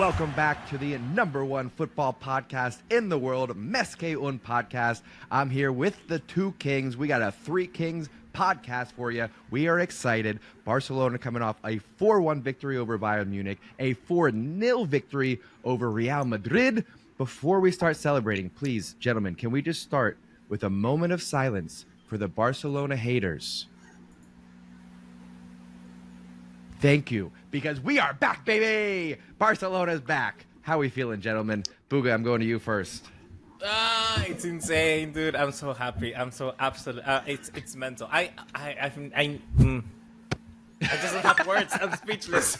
welcome back to the #1 football podcast in the world, Mes que un Podcast. I'm here with the two kings. We got a Three Kings podcast for you. We are excited. Barcelona coming off a 4-1 victory over Bayern Munich, a 4-0 victory over Real Madrid. Before we start celebrating, please, gentlemen, can we just start with a moment of silence for the Barcelona haters? Thank you, because we are back, baby! Barcelona's back. How are we feeling, gentlemen? Booga, I'm going to you first. It's insane, dude. I'm so happy. I'm so absolute. It's mental. I just don't have words. I'm speechless.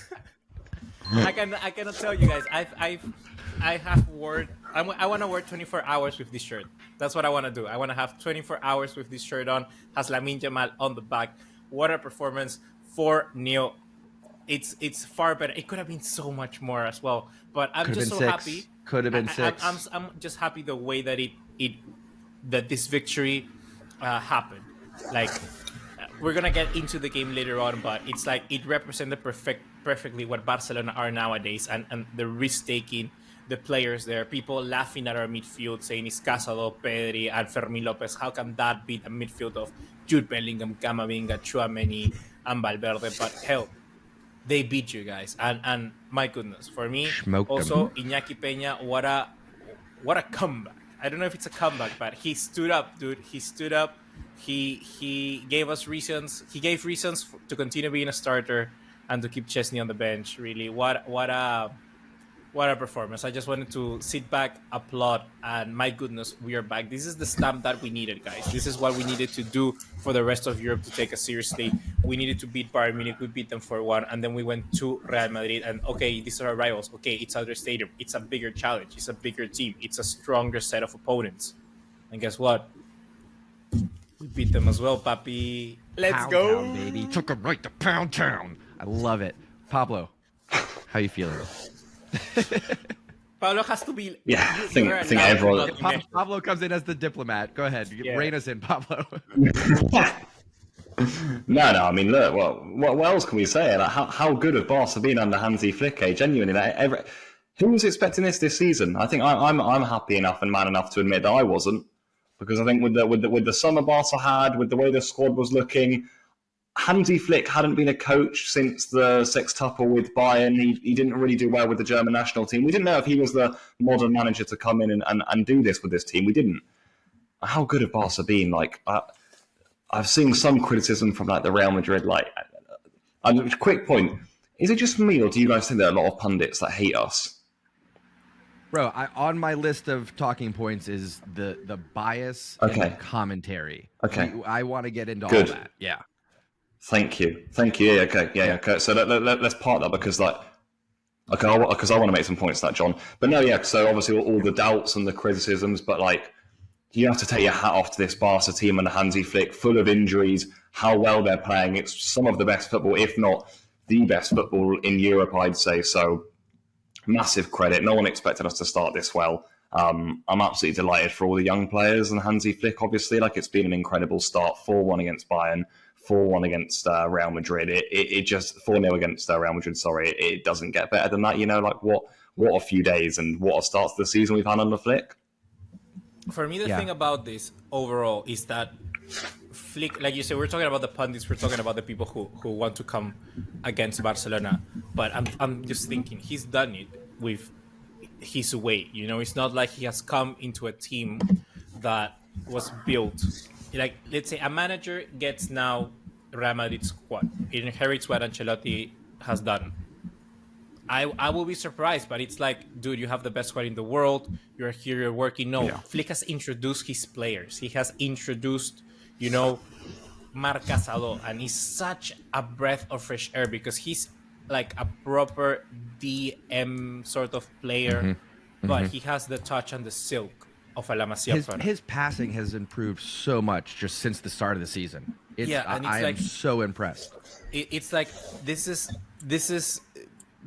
I cannot tell you guys. I have word. I want to wear 24 hours with this shirt. That's what I want to do. I want to have 24 hours with this shirt on. Has Lamine Yamal on the back. What a performance. 4-0. It's far better. It could have been so much more as well. But I'm just so happy. Could have been 6. I'm just happy the way that that this victory happened. Like, we're gonna get into the game later on, but it's like it represented perfectly what Barcelona are nowadays, and the risk taking, the players there, people laughing at our midfield, saying it's Casado, Pedri, and Fermín López. How can that beat a midfield of Jude Bellingham, Camavinga, Tchouaméni, and Valverde? But hell, they beat you guys, and my goodness, for me, also Iñaki Peña, what a comeback. I don't know if it's a comeback, but he stood up, dude. He stood up. He gave us reasons. He gave reasons to continue being a starter and to keep Chesney on the bench. Really, what a performance. I just wanted to sit back, applaud, and my goodness, we are back. This is the stamp that we needed, guys. This is what we needed to do for the rest of Europe to take us seriously. We needed to beat Bayern Munich. We beat them 4-1, and then we went to Real Madrid. And okay, these are our rivals. Okay, it's other stadium. It's a bigger challenge. It's a bigger team. It's a stronger set of opponents. And guess what? We beat them as well, papi. Let's go, Town, baby. Took them right to Pound Town. I love it. Pablo, how you feeling? Pablo has to be. Yeah, I think everyone. Pablo comes in as the diplomat. Go ahead, rein us in, Pablo. No. I mean, look. What else can we say? Like, how good have Barca been under Hansi Flick? Genuinely, who was expecting this season? I think I'm happy enough and man enough to admit that I wasn't, because I think with the summer Barca had, with the way the squad was looking, Hansi Flick hadn't been a coach since the sextuple with Bayern. He didn't really do well with the German national team. We didn't know if he was the modern manager to come in and do this with this team. We didn't. How good have Barca been? Like, I've seen some criticism from like the Real Madrid. Like, quick point: is it just me, or do you guys think there are a lot of pundits that hate us? Bro, on my list of talking points is the bias and the commentary. Okay, I want to get into all that. Yeah. Thank you. Yeah, okay. So let's part that, because I want to make some points to that, John. But no, yeah. So obviously all the doubts and the criticisms, but like, you have to take your hat off to this Barca team and Hansi Flick, full of injuries. How well they're playing. It's some of the best football, if not the best football in Europe, I'd say. So massive credit. No one expected us to start this well. I'm absolutely delighted for all the young players and Hansi Flick. Obviously, like, it's been an incredible start. 4-1 against Bayern. 4-1 against Real Madrid. It just 4-0 against Real Madrid. Sorry, it doesn't get better than that. You know, like what a few days and what a start to the season we've had under Flick. For me, the thing about this overall is that Flick, like you said, we're talking about the pundits, we're talking about the people who want to come against Barcelona. But I'm just thinking he's done it with his way. You know, it's not like he has come into a team that was built. Like, let's say a manager gets now Real Madrid squad. It inherits what Ancelotti has done. I will be surprised, but it's like, dude, you have the best squad in the world. You're here, you're working. No, Flick has introduced his players. He has introduced, Marc Casado, and he's such a breath of fresh air, because he's like a proper DM sort of player, but he has the touch and the silk of a La Masia. His passing has improved so much just since the start of the season. I am so impressed. It's like this is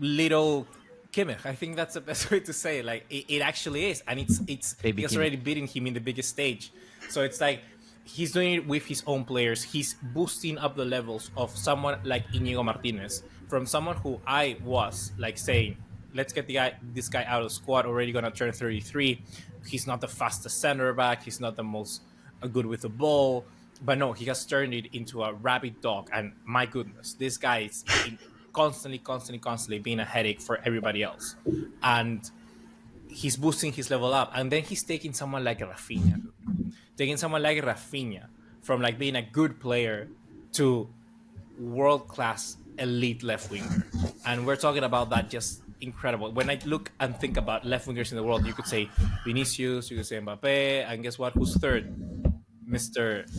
little Kimmich. I think that's the best way to say it. Like, it actually is, and it's he has already beaten him in the biggest stage. So it's like he's doing it with his own players. He's boosting up the levels of someone like Íñigo Martínez, from someone who I was like saying, let's get this guy out of the squad. Already gonna turn 33. He's not the fastest center back. He's not the most good with the ball. But no, he has turned it into a rabid dog. And my goodness, this guy is constantly being a headache for everybody else. And he's boosting his level up. And then he's taking someone like Rafinha. From like being a good player to world-class elite left winger. And we're talking about that just incredible. When I look and think about left wingers in the world, you could say Vinicius, you could say Mbappe, and guess what? Who's third? Mr.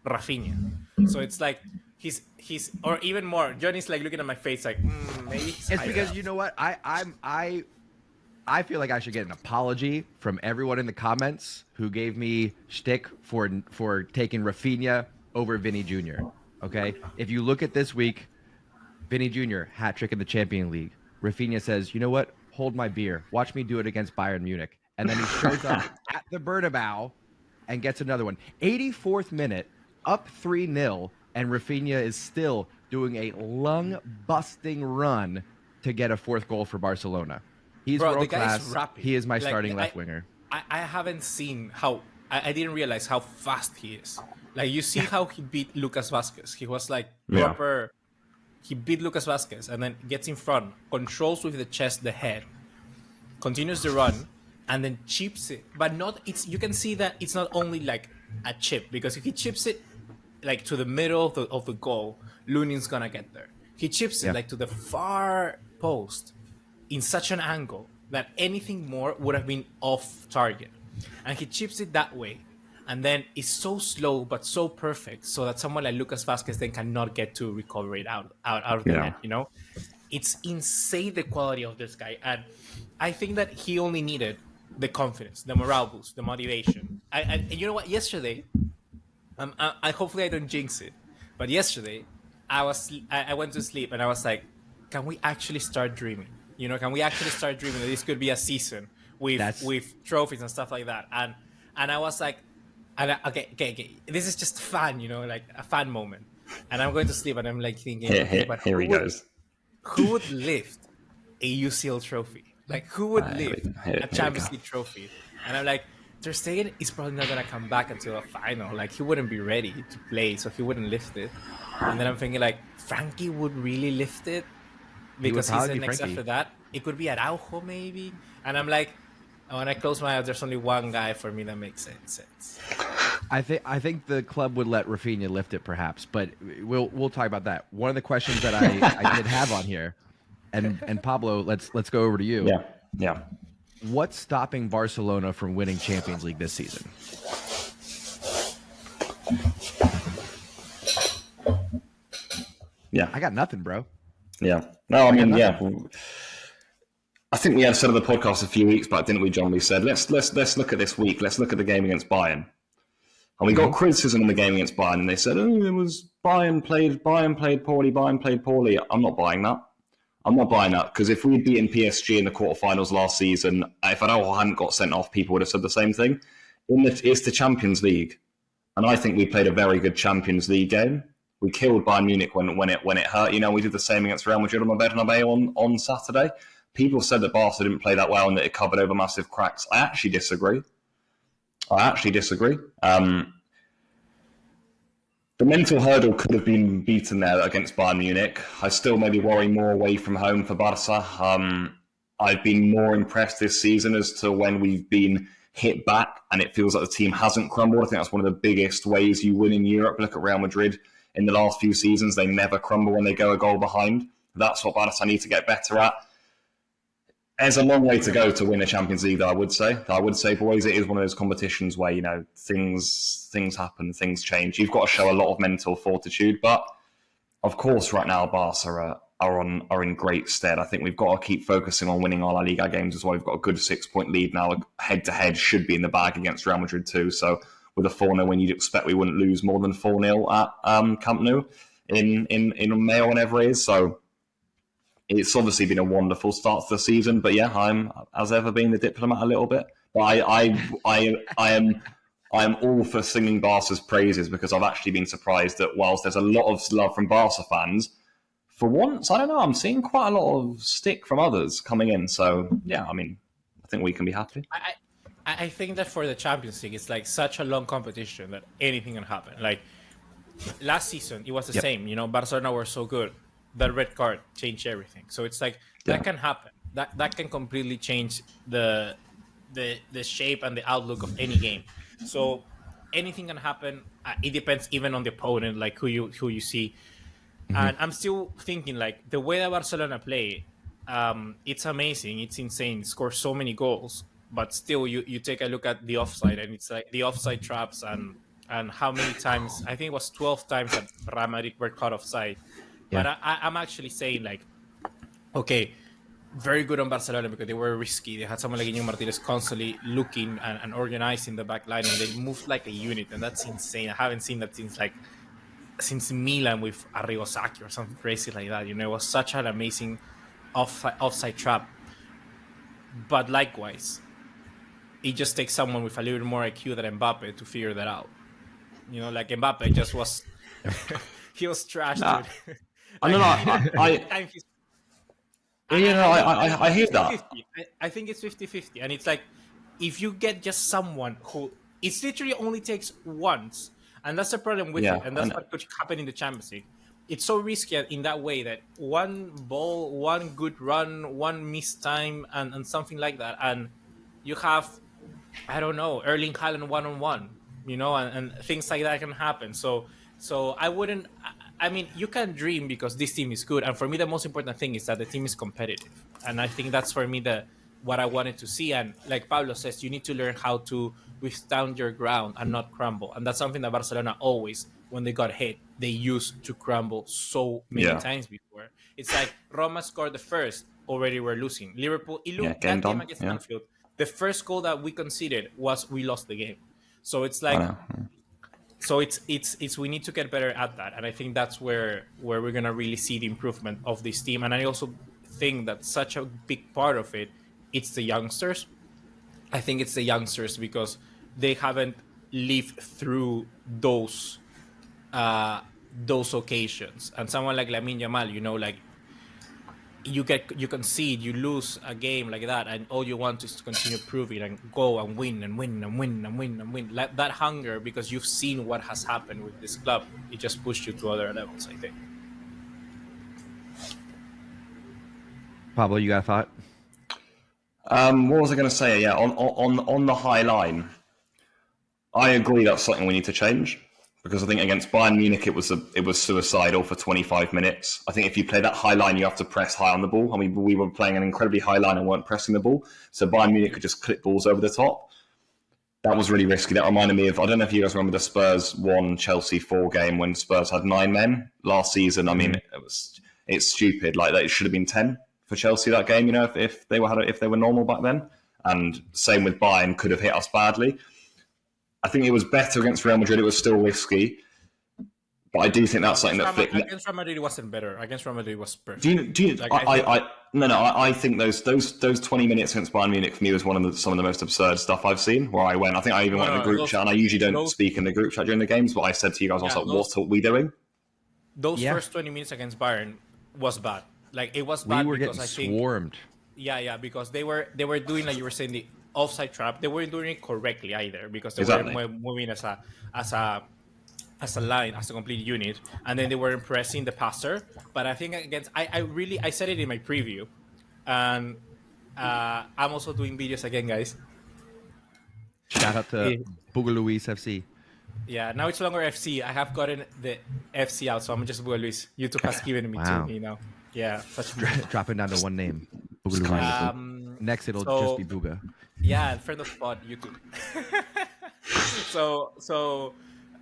Rafinha. So it's like he's or even more. Johnny's like looking at my face like maybe it's because you know what? I feel like I should get an apology from everyone in the comments who gave me shtick for taking Rafinha over Vinny Jr. Okay? If you look at this week, Vinny Jr. hat trick in the Champions League. Rafinha says, you know what? Hold my beer. Watch me do it against Bayern Munich. And then he shows up at the Bernabeu and gets another one. 84th minute, up 3-0, and Rafinha is still doing a lung-busting run to get a fourth goal for Barcelona. He's world class. He is my starting left winger. I haven't seen how... I didn't realize how fast he is. Like, you see how he beat Lucas Vazquez. He was like proper... He beat Lucas Vazquez and then gets in front, controls with the chest, the head, continues the run, and then chips it. But you can see that it's not only like a chip, because if he chips it like to the middle of the goal, Lunin's gonna get there. He chips it like to the far post in such an angle that anything more would have been off target. And he chips it that way. And then it's so slow but so perfect, so that someone like Lucas Vazquez then cannot get to recover it out of the net. You know, it's insane the quality of this guy, and I think that he only needed the confidence, the morale boost, the motivation. And you know what? Yesterday, I hopefully I don't jinx it, but yesterday I went to sleep and I was like, can we actually start dreaming? You know, can we actually start dreaming that this could be a season with trophies and stuff like that? And I was like. Okay. This is just fun, you know, like a fun moment. And I'm going to sleep, and I'm like thinking, here he goes. Who would lift a UCL trophy? Like, who would lift a Champions League trophy? And I'm like, Ter Stegen is probably not gonna come back until a final. Like, he wouldn't be ready to play, so he wouldn't lift it. And then I'm thinking, like, Frankie would really lift it because he's the next after that. It could be Araujo maybe. And I'm like. When I close my eyes, there's only one guy for me that makes sense. I think the club would let Rafinha lift it, perhaps, but we'll talk about that. One of the questions that I did have on here, and Pablo, let's go over to you. Yeah. What's stopping Barcelona from winning Champions League this season? Yeah, I got nothing, bro. Yeah. No, I mean, yeah. I think we had said on the podcast a few weeks back, didn't we, John? We said let's look at this week. Let's look at the game against Bayern, and we got criticism in the game against Bayern, and they said, "Oh, it was Bayern played poorly." I'm not buying that because if we'd beaten PSG in the quarterfinals last season, if Araujo hadn't got sent off, people would have said the same thing. It's the Champions League, and I think we played a very good Champions League game. We killed Bayern Munich when it hurt. You know, we did the same against Real Madrid on the Bernabeu on Saturday. People said that Barca didn't play that well and that it covered over massive cracks. I actually disagree. The mental hurdle could have been beaten there against Bayern Munich. I still maybe worry more away from home for Barca. I've been more impressed this season as to when we've been hit back and it feels like the team hasn't crumbled. I think that's one of the biggest ways you win in Europe. Look at Real Madrid in the last few seasons. They never crumble when they go a goal behind. That's what Barca need to get better at. There's a long way to go to win a Champions League, though, I would say, boys, it is one of those competitions where, you know, things happen, things change. You've got to show a lot of mental fortitude. But, of course, right now, Barca are in great stead. I think we've got to keep focusing on winning our La Liga games as well. We've got a good 6-point lead now. Head-to-head should be in the bag against Real Madrid too. So, with a 4-0 win, you'd expect we wouldn't lose more than 4-0 at Camp Nou in May or whenever it is. So, it's obviously been a wonderful start to the season, but yeah, I'm as ever being the diplomat a little bit. But I am all for singing Barca's praises because I've actually been surprised that whilst there's a lot of love from Barca fans for once, I don't know. I'm seeing quite a lot of stick from others coming in. So yeah, I mean, I think we can be happy. I think that for the Champions League, it's like such a long competition that anything can happen. Like last season, it was the same. You know, Barcelona were so good. That red card changed everything. So it's like that can happen. That can completely change the shape and the outlook of any game. So anything can happen. It depends even on the opponent, like who you see. And I'm still thinking like the way that Barcelona play, it's amazing. It's insane. Score so many goals, but still you take a look at the offside, and it's like the offside traps and how many times, I think it was 12 times that Real Madrid were caught offside. Yeah. But I'm actually saying like, okay, very good on Barcelona because they were risky. They had someone like Iñigo Martinez constantly looking and organizing the back line, and they moved like a unit, and that's insane. I haven't seen that since Milan with Arrigo Sacchi or something crazy like that. You know, it was such an amazing offside trap. But likewise, it just takes someone with a little bit more IQ than Mbappe to figure that out. You know, like Mbappe just was... he was trash, dude. I hear that. I think it's 50-50. And it's like, if you get just someone who... It literally only takes once. And that's the problem with it. And that's what could happen in the Champions League. It's so risky in that way that one ball, one good run, one missed time, and something like that. And you have, I don't know, Erling Haaland one-on-one, you know, and things like that can happen. So I wouldn't... I mean, you can dream because this team is good. And for me, the most important thing is that the team is competitive. And I think that's for me what I wanted to see. And like Pablo says, you need to learn how to withstand your ground and not crumble. And that's something that Barcelona always, when they got hit, they used to crumble so many times before. It's like Roma scored the first, already we're losing. Liverpool, that game against Anfield, the first goal that we conceded was we lost the game. So it's like... So it's we need to get better at that, and I think that's where we're gonna really see the improvement of this team. And I also think that such a big part of it's the youngsters. I think it's the youngsters because they haven't lived through those occasions. And someone like Lamine Yamal, you know, like you concede, you lose a game like that, and all you want is to continue proving and go and win and win and win and win and win. Like that hunger, because you've seen what has happened with this club, it just pushed you to other levels, I think. Pablo, you got a thought? What was I going to say? Yeah, on the high line, I agree that's something we need to change. Because I think against Bayern Munich, it was suicidal for 25 minutes. I think if you play that high line, you have to press high on the ball. I mean, we were playing an incredibly high line and weren't pressing the ball. So Bayern Munich could just clip balls over the top. That was really risky. That reminded me of, I don't know if you guys remember the Spurs 1, Chelsea 4 game when Spurs had 9 men last season. I mean, it's stupid. Like, it should have been 10 for Chelsea that game, you know, if they were normal back then. And same with Bayern, could have hit us badly. I think it was better against Real Madrid. It was still risky, but I do think that's something that Flick... Against Real Madrid, it wasn't better. Against Real Madrid, it was perfect. I think those 20 minutes against Bayern Munich for me was some of the most absurd stuff I've seen. Where I went, I think I even went in the group chat, and I usually don't speak in the group chat during the games, but I said to you guys, I was like, what are we doing? Those first 20 minutes against Bayern was bad. Like, it was bad because I think... swarmed. Yeah, because they were doing, like you were saying, the offside trap. They weren't doing it correctly either because they were moving as a line, as a complete unit, and then they were pressing the passer. But I think against I said it in my preview, and I'm also doing videos again, guys. Shout out to Boogaloo Luis FC. Yeah, now it's no longer FC. I have gotten the FC out, so I'm just Boogaloo Luis. YouTube has given me two, you know. Yeah, dropping down to one name. Next, it'll just be Booga. Yeah, friend of pod, YouTube. So,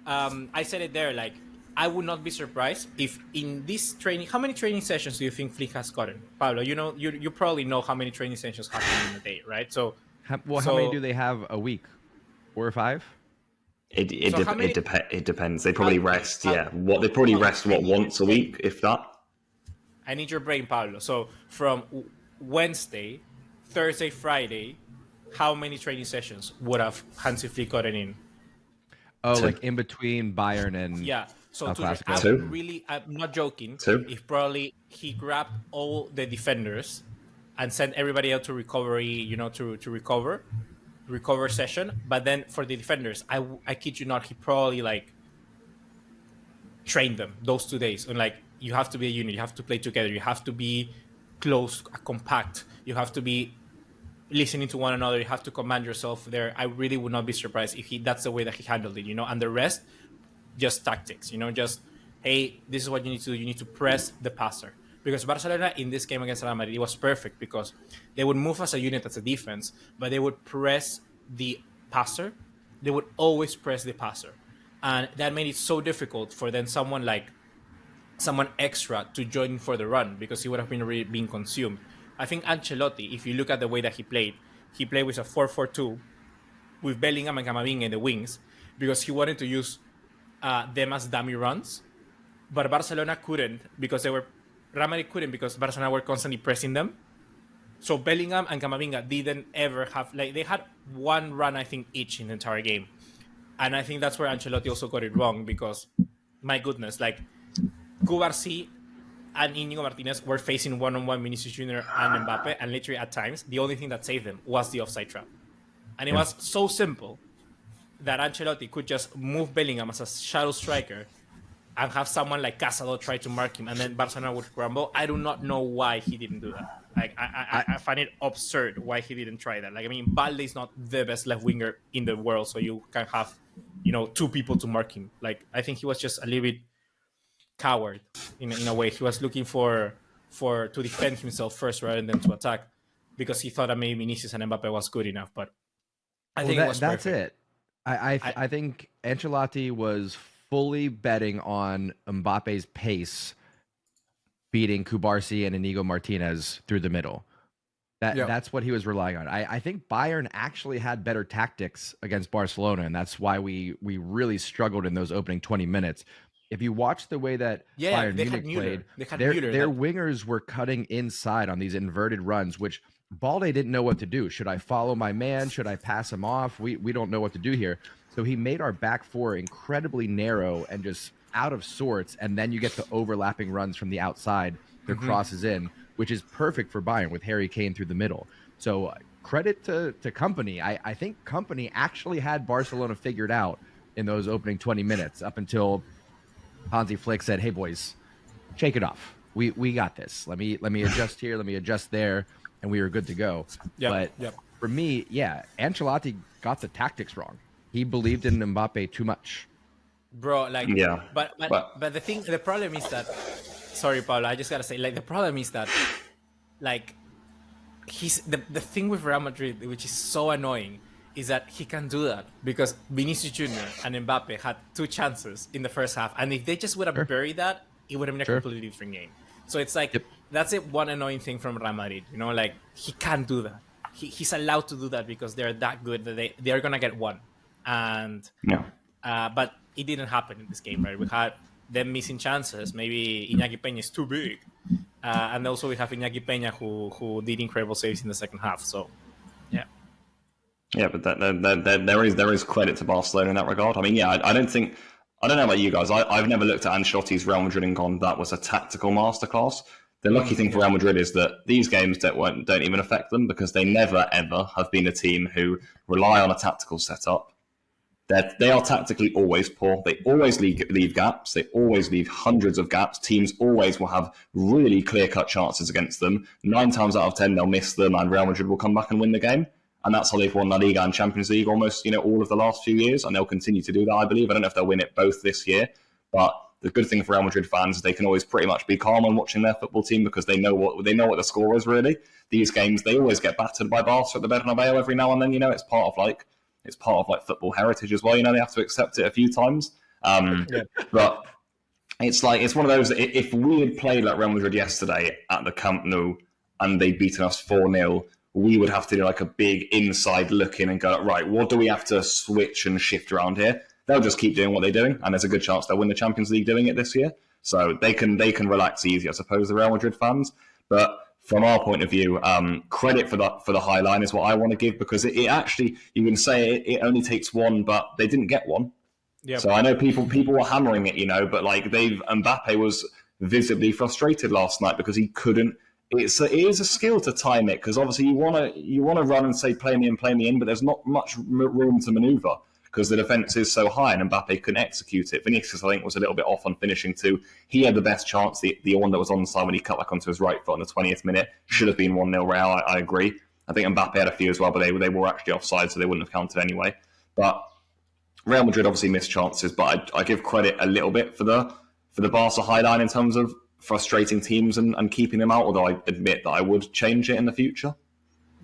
I said it there. Like, I would not be surprised if in this training. How many training sessions do you think Flick has gotten, Pablo? You know, you probably know how many training sessions happen in a day, right? So, how many do they have a week? 4 or 5? It depends. They probably rest. They probably rest once a week, if that. I need your brain, Pablo. So from Wednesday, Thursday, Friday, how many training sessions would have Hansi Flick gotten in? Oh, like in between Bayern and... Yeah. So El to, Clasico. I'm not joking. Two. If probably he grabbed all the defenders and sent everybody out to recovery, to recover session. But then for the defenders, I kid you not, he probably like trained them those 2 days. And like, you have to be a unit, you have to play together, you have to be close, compact, you have to be listening to one another, you have to command yourself there. I really would not be surprised if that's the way that he handled it, and the rest, just tactics, just, hey, this is what you need to do. You need to press the passer. Because Barcelona in this game against Real Madrid, it was perfect because they would move as a unit as a defense, but they would press the passer. They would always press the passer. And that made it so difficult for then someone extra to join for the run because he would have been already being consumed. I think Ancelotti, if you look at the way that he played with a 4-4-2 with Bellingham and Camavinga in the wings because he wanted to use them as dummy runs. But Barcelona couldn't because Real Madrid couldn't because Barcelona were constantly pressing them. So Bellingham and Camavinga didn't ever have, they had one run, I think, each in the entire game. And I think that's where Ancelotti also got it wrong because, my goodness, Cubarsí and Íñigo Martínez were facing one-on-one Vinicius Jr. and Mbappe, and literally at times, the only thing that saved them was the offside trap. And it was so simple that Ancelotti could just move Bellingham as a shadow striker and have someone like Casado try to mark him, and then Barcelona would crumble. I do not know why he didn't do that. I find it absurd why he didn't try that. Balde is not the best left winger in the world, so you can have, two people to mark him. I think he was just a little bit coward in a way. He was looking for to defend himself first rather than to attack because he thought that maybe Vinicius and Mbappe was good enough. But I think that's it. I think Ancelotti was fully betting on Mbappe's pace beating Cubarsí and Íñigo Martínez through the middle. That's what he was relying on. I think Bayern actually had better tactics against Barcelona, and that's why we really struggled in those opening 20 minutes. If you watch the way that Bayern Munich played, their wingers were cutting inside on these inverted runs, which Balde didn't know what to do. Should I follow my man? Should I pass him off? We don't know what to do here. So he made our back four incredibly narrow and just out of sorts, and then you get the overlapping runs from the outside, the crosses in, which is perfect for Bayern with Harry Kane through the middle. So credit to Kompany. I think Kompany actually had Barcelona figured out in those opening 20 minutes up until Hansi Flick said, "Hey boys, shake it off. We got this. Let me adjust here. Let me adjust there," and we were good to go. For me, Ancelotti got the tactics wrong. He believed in Mbappe too much. Bro, but the problem is that, sorry, Paulo, I just gotta say, the problem is that, he's the thing with Real Madrid, which is so annoying, is that he can do that because Vinicius Jr. and Mbappe had 2 chances in the first half, and if they just would have buried that, it would have been a completely different game. So it's that's it. One annoying thing from Real Madrid, he can't do that. He's allowed to do that because they're that good that they are gonna get one, and but it didn't happen in this game, right? We had them missing chances. Maybe Iñaki Peña is too big, and also we have Iñaki Peña who did incredible saves in the second half. So, but there is credit to Barcelona in that regard. I mean, I don't know about you guys. I've never looked at Ancelotti's Real Madrid and gone, that was a tactical masterclass. The lucky thing for Real Madrid is that these games don't even affect them because they never ever have been a team who rely on a tactical setup. They are tactically always poor. They always leave gaps. They always leave hundreds of gaps. Teams always will have really clear-cut chances against them. 9 times out of 10, they'll miss them, and Real Madrid will come back and win the game. And that's how they've won La Liga and Champions League almost, all of the last few years, and they'll continue to do that, I believe. I don't know if they'll win it both this year, but the good thing for Real Madrid fans is they can always pretty much be calm on watching their football team because they know what the score is, really. These games, they always get battered by Barca at the Bernabeu every now and then. It's part of football heritage as well. They have to accept it a few times. But it's one of those. If we had played like Real Madrid yesterday at the Camp Nou and they'd beaten us 4-0, we would have to do a big inside look in and go, right, what do we have to switch and shift around here? They'll just keep doing what they're doing, and there's a good chance they'll win the Champions League doing it this year. So they can relax easy, I suppose, the Real Madrid fans. But from our point of view, credit for the high line is what I want to give because it actually, you can say it only takes one, but they didn't get one. Yep. So I know people were hammering it, but like Mbappe was visibly frustrated last night because he couldn't. It is a skill to time it, because obviously you want to run and say play me in, but there's not much room to manoeuvre because the defence is so high and Mbappe couldn't execute it. Vinicius, I think, was a little bit off on finishing too. He had the best chance, the one that was on the side when he cut back onto his right foot on the 20th minute. Should have been 1-0 Real, I agree. I think Mbappe had a few as well, but they were actually offside, so they wouldn't have counted anyway. But Real Madrid obviously missed chances, but I give credit a little bit for the Barca high line in terms of frustrating teams and keeping them out, although I admit that I would change it in the future.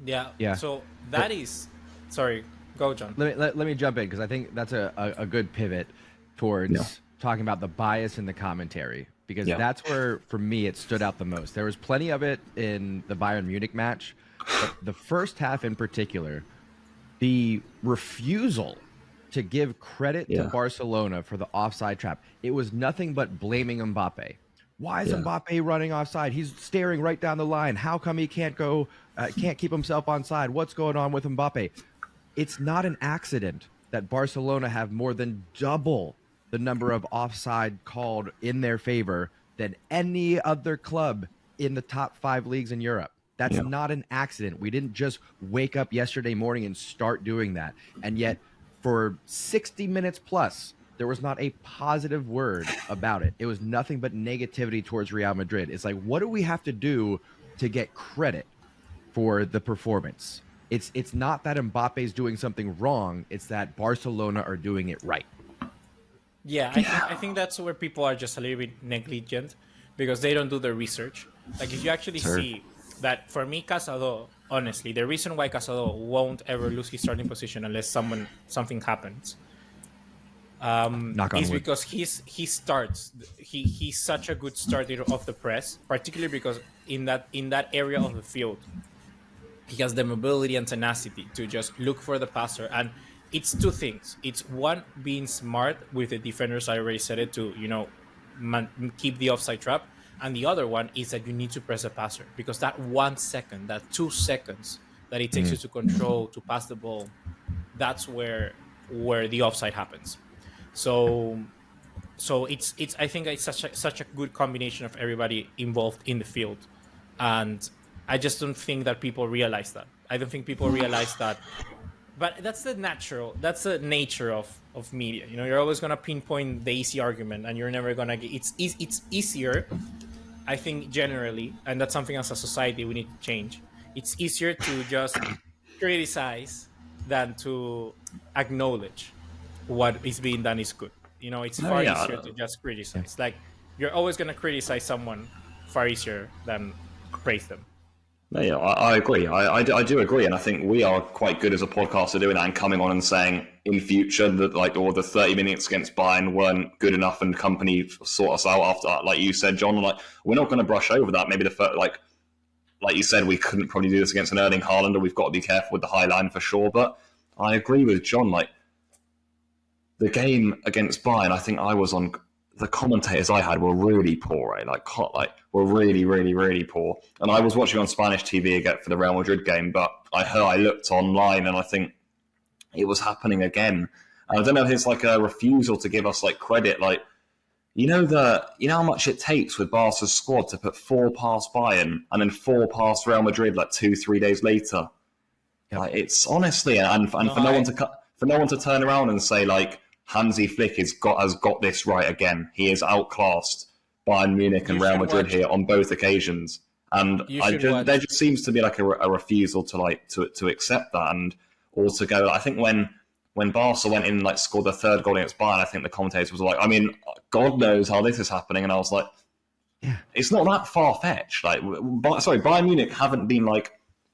Yeah. So that is... Sorry, go, John. Let me jump in, because I think that's a good pivot towards talking about the bias in the commentary, because that's where, for me, it stood out the most. There was plenty of it in the Bayern Munich match, but the first half in particular, the refusal to give credit to Barcelona for the offside trap, it was nothing but blaming Mbappe. Why is Mbappe running offside? He's staring right down the line. How come he can't keep himself onside? What's going on with Mbappe? It's not an accident that Barcelona have more than double the number of offside called in their favor than any other club in the top 5 leagues in Europe. That's not an accident. We didn't just wake up yesterday morning and start doing that. And yet, for 60 minutes plus, there was not a positive word about it. It was nothing but negativity towards Real Madrid. It's like, what do we have to do to get credit for the performance? It's not that Mbappe's doing something wrong. It's that Barcelona are doing it right. Yeah, I think that's where people are just a little bit negligent because they don't do the research. Like, if you actually see that, for me, Casado, honestly, the reason why Casado won't ever lose his starting position unless something happens is because he starts. He's such a good starter of the press, particularly because in that area of the field, he has the mobility and tenacity to just look for the passer. And it's two things. It's one, being smart with the defenders. I already said it, to keep the offside trap. And the other one is that you need to press the passer, because that 1 second, that 2 seconds that it takes you to control, to pass the ball, that's where the offside happens. So it's I think it's such a good combination of everybody involved in the field, and I just don't think that people realize that. I don't think people realize that. But that's the nature of media. You know, you're always gonna pinpoint the easy argument, and you're never gonna get. It's easier, I think, generally, and that's something as a society we need to change. It's easier to just criticize than to acknowledge what is being done is good. You know, it's far easier to just criticize. Like, you're always gonna criticize someone far easier than praise them. No, yeah, I agree. I do agree, and I think we are quite good as a podcaster doing that and coming on and saying in future that the 30 minutes against Bayern weren't good enough, and company sort us out after that. Like you said, John, like, we're not going to brush over that. Maybe the first, like you said, we couldn't probably do this against an Erling Haaland, or we've got to be careful with the high line for sure. But I agree with John. Like, the game against Bayern, I think I was on. The commentators I had were really poor, right? Like were really, really, really poor. And I was watching on Spanish TV again for the Real Madrid game, but I looked online and I think it was happening again. And I don't know if it's like a refusal to give us like credit. Like, you know how much it takes with Barca's squad to put 4 past Bayern and then 4 past Real Madrid like 2-3 days later. Yep. Like, it's honestly, and for no one to turn around and say like, Hansi Flick has got this right again. He has outclassed Bayern Munich and Real Madrid here on both occasions, and there just seems to be like a refusal to accept that, and also go. I think when Barca went in and scored the 3rd goal against Bayern, I think the commentators was like, I mean, God knows how this is happening, and I was like, it's not that far fetched. Like, Bayern Munich haven't been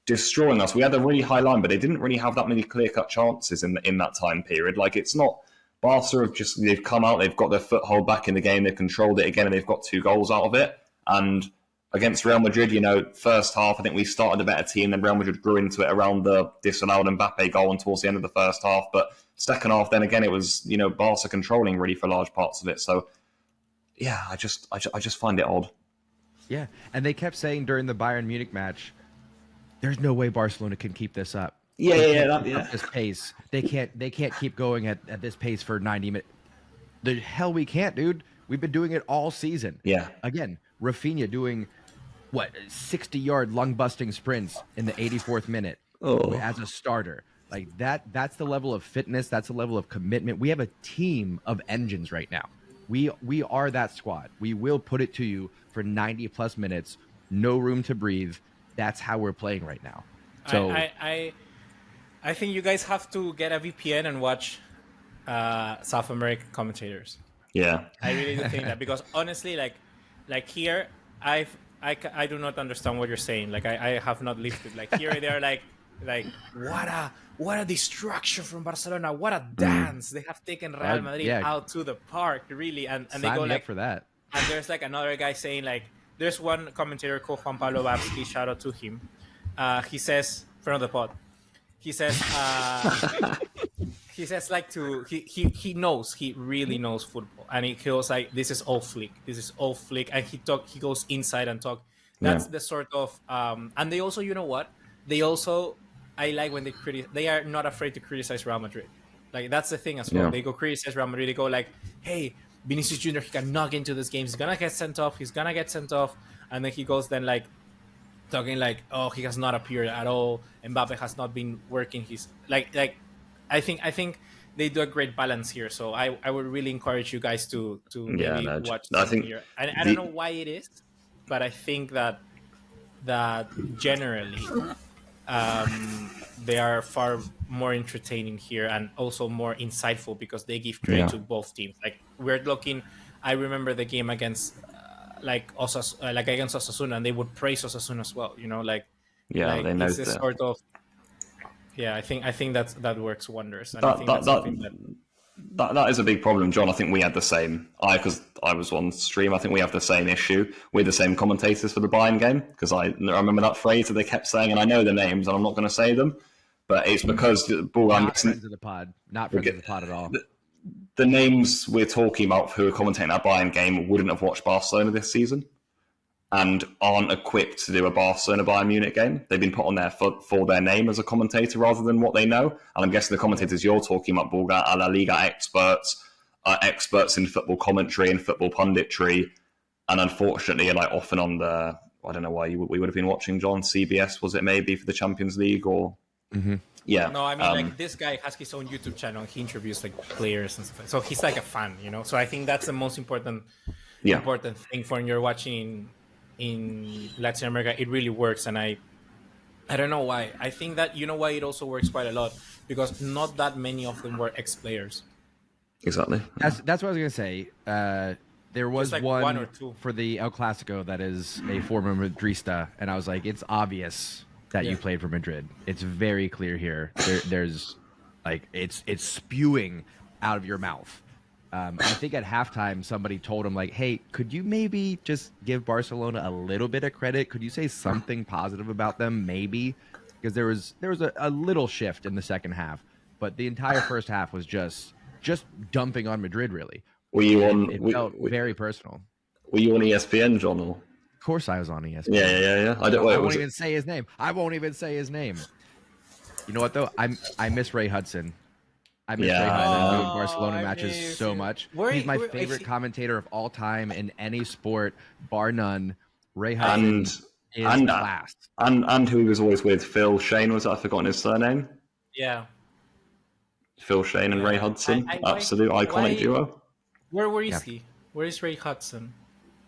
destroying us. We had a really high line, but they didn't really have that many clear cut chances in that time period. Like, it's not. Barca they've come out, they've got their foothold back in the game, they've controlled it again, and they've got 2 goals out of it. And against Real Madrid, first half, I think we started a better team, then Real Madrid grew into it around the disallowed Mbappe goal and towards the end of the first half. But second half, then again, it was, Barca controlling really for large parts of it. So, yeah, I just find it odd. Yeah, and they kept saying during the Bayern Munich match, there's no way Barcelona can keep this up. This pace. They can't keep going at this pace for 90 minutes. The hell we can't, dude. We've been doing it all season. Yeah. Again, Rafinha doing 60-yard lung-busting sprints in the 84th minute as a starter. Like that's the level of fitness, that's the level of commitment. We have a team of engines right now. We are that squad. We will put it to you for 90 plus minutes, no room to breathe. That's how we're playing right now. So I think you guys have to get a VPN and watch South American commentators. Yeah. I really do think that, because honestly, like here, I do not understand what you're saying. Like I have not lived it. Like here they are like what a destruction from Barcelona. What a dance. They have taken Real Madrid out to the park, really. And they go like for that. And there's like another guy saying, like, there's one commentator called Juan Pablo Babsky, shout out to him. He says, friend of the pod, he says like he knows, he really knows football, and he was like, this is all Flick, and he goes inside and talk. That's the sort of and they also, you know what, I like when they are not afraid to criticize Real Madrid. Like that's the thing as well. They go criticize Real Madrid. They go like, hey, Vinicius Jr., he can knock into this game, he's gonna get sent off, and then he goes then like talking like, oh, he has not appeared at all, Mbappe has not been working his like I think they do a great balance here. So I would really encourage you guys to maybe watch here. And I don't know why it is, but I think that generally they are far more entertaining here and also more insightful, because they give credit to both teams. Like we're looking, I remember the game against against Osasuna, and they would praise Osasuna as well. You know, they know it's this sort of. Yeah, I think that works wonders. And I think that's something that is a big problem, John. I think we had the same. Because I was on stream, I think we have the same issue. We're the same commentators for the Bayern game, because I remember that phrase that they kept saying, and I know the names, and I'm not going to say them, but it's because not friends of the pod, not friends of the pod at all. The names we're talking about who are commentating that Bayern game wouldn't have watched Barcelona this season, and aren't equipped to do a Barcelona Bayern Munich game. They've been put on there for their name as a commentator rather than what they know. And I'm guessing the commentators you're talking about, Bulgar, are La Liga experts, are experts in football commentary and football punditry, and unfortunately are like often on the, I don't know why we would have been watching, John, CBS, was it maybe for the Champions League or... Mm-hmm. Yeah. No, I mean, like this guy has his own YouTube channel. He interviews like players and stuff. So he's like a fan, you know? So I think that's the most important thing for when you're watching in Latin America. It really works, and I don't know why. I think that, you know why it also works quite a lot, because not that many of them were ex-players. Exactly. That's what I was gonna say. There was like one or two for the El Clasico that is a former Madrista, and I was like, it's obvious that you played for Madrid. It's very clear here. There's like it's spewing out of your mouth. I think at halftime somebody told him like, "Hey, could you maybe just give Barcelona a little bit of credit? Could you say something positive about them, maybe?" Because there was a little shift in the second half, but the entire first half was just dumping on Madrid. Really, were you on? It felt very personal. Were you on ESPN, John? Or? Of course, I was on ESPN. Yeah. I won't even say his name. You know what though? I miss Ray Hudson. I miss Ray Hudson doing Barcelona matches so much. He's my favorite commentator of all time in any sport, bar none. Ray Hudson is class. And who he was always with, Phil Shane, was that? I've forgotten his surname. Yeah. Phil Shane and Ray Hudson. Absolute iconic duo. Where is he? Where is Ray Hudson?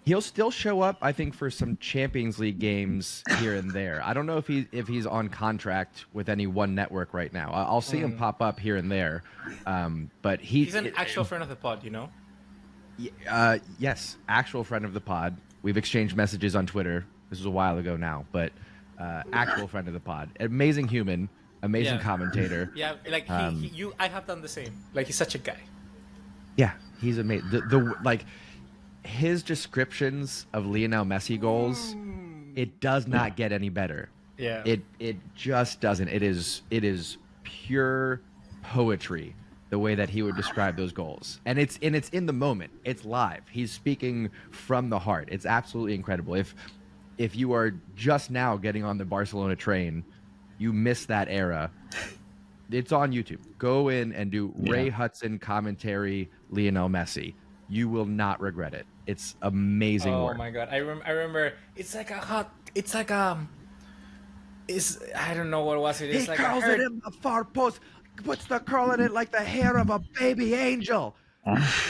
He'll still show up, I think, for some Champions League games here and there. I don't know if he's on contract with any one network right now. I'll see him pop up here and there, but he's an actual friend of the pod, you know. Yes, actual friend of the pod. We've exchanged messages on Twitter. This was a while ago now, but actual friend of the pod. Amazing human, amazing commentator. Yeah, like I have done the same. Like he's such a guy. Yeah, he's amazing. The like. His descriptions of Lionel Messi goals, it does not get any better. Yeah. It just doesn't. It is pure poetry the way that he would describe those goals. And it's in the moment. It's live. He's speaking from the heart. It's absolutely incredible. If you are just now getting on the Barcelona train, you miss that era. It's on YouTube. Go in and do Ray Yeah. Hudson commentary, Lionel Messi. You will not regret it. It's amazing Oh work. my god, I remember. It's like a hot. It's like It's I don't know what was it. It's He like curls it in the far post, puts the curl in it like the hair of a baby angel.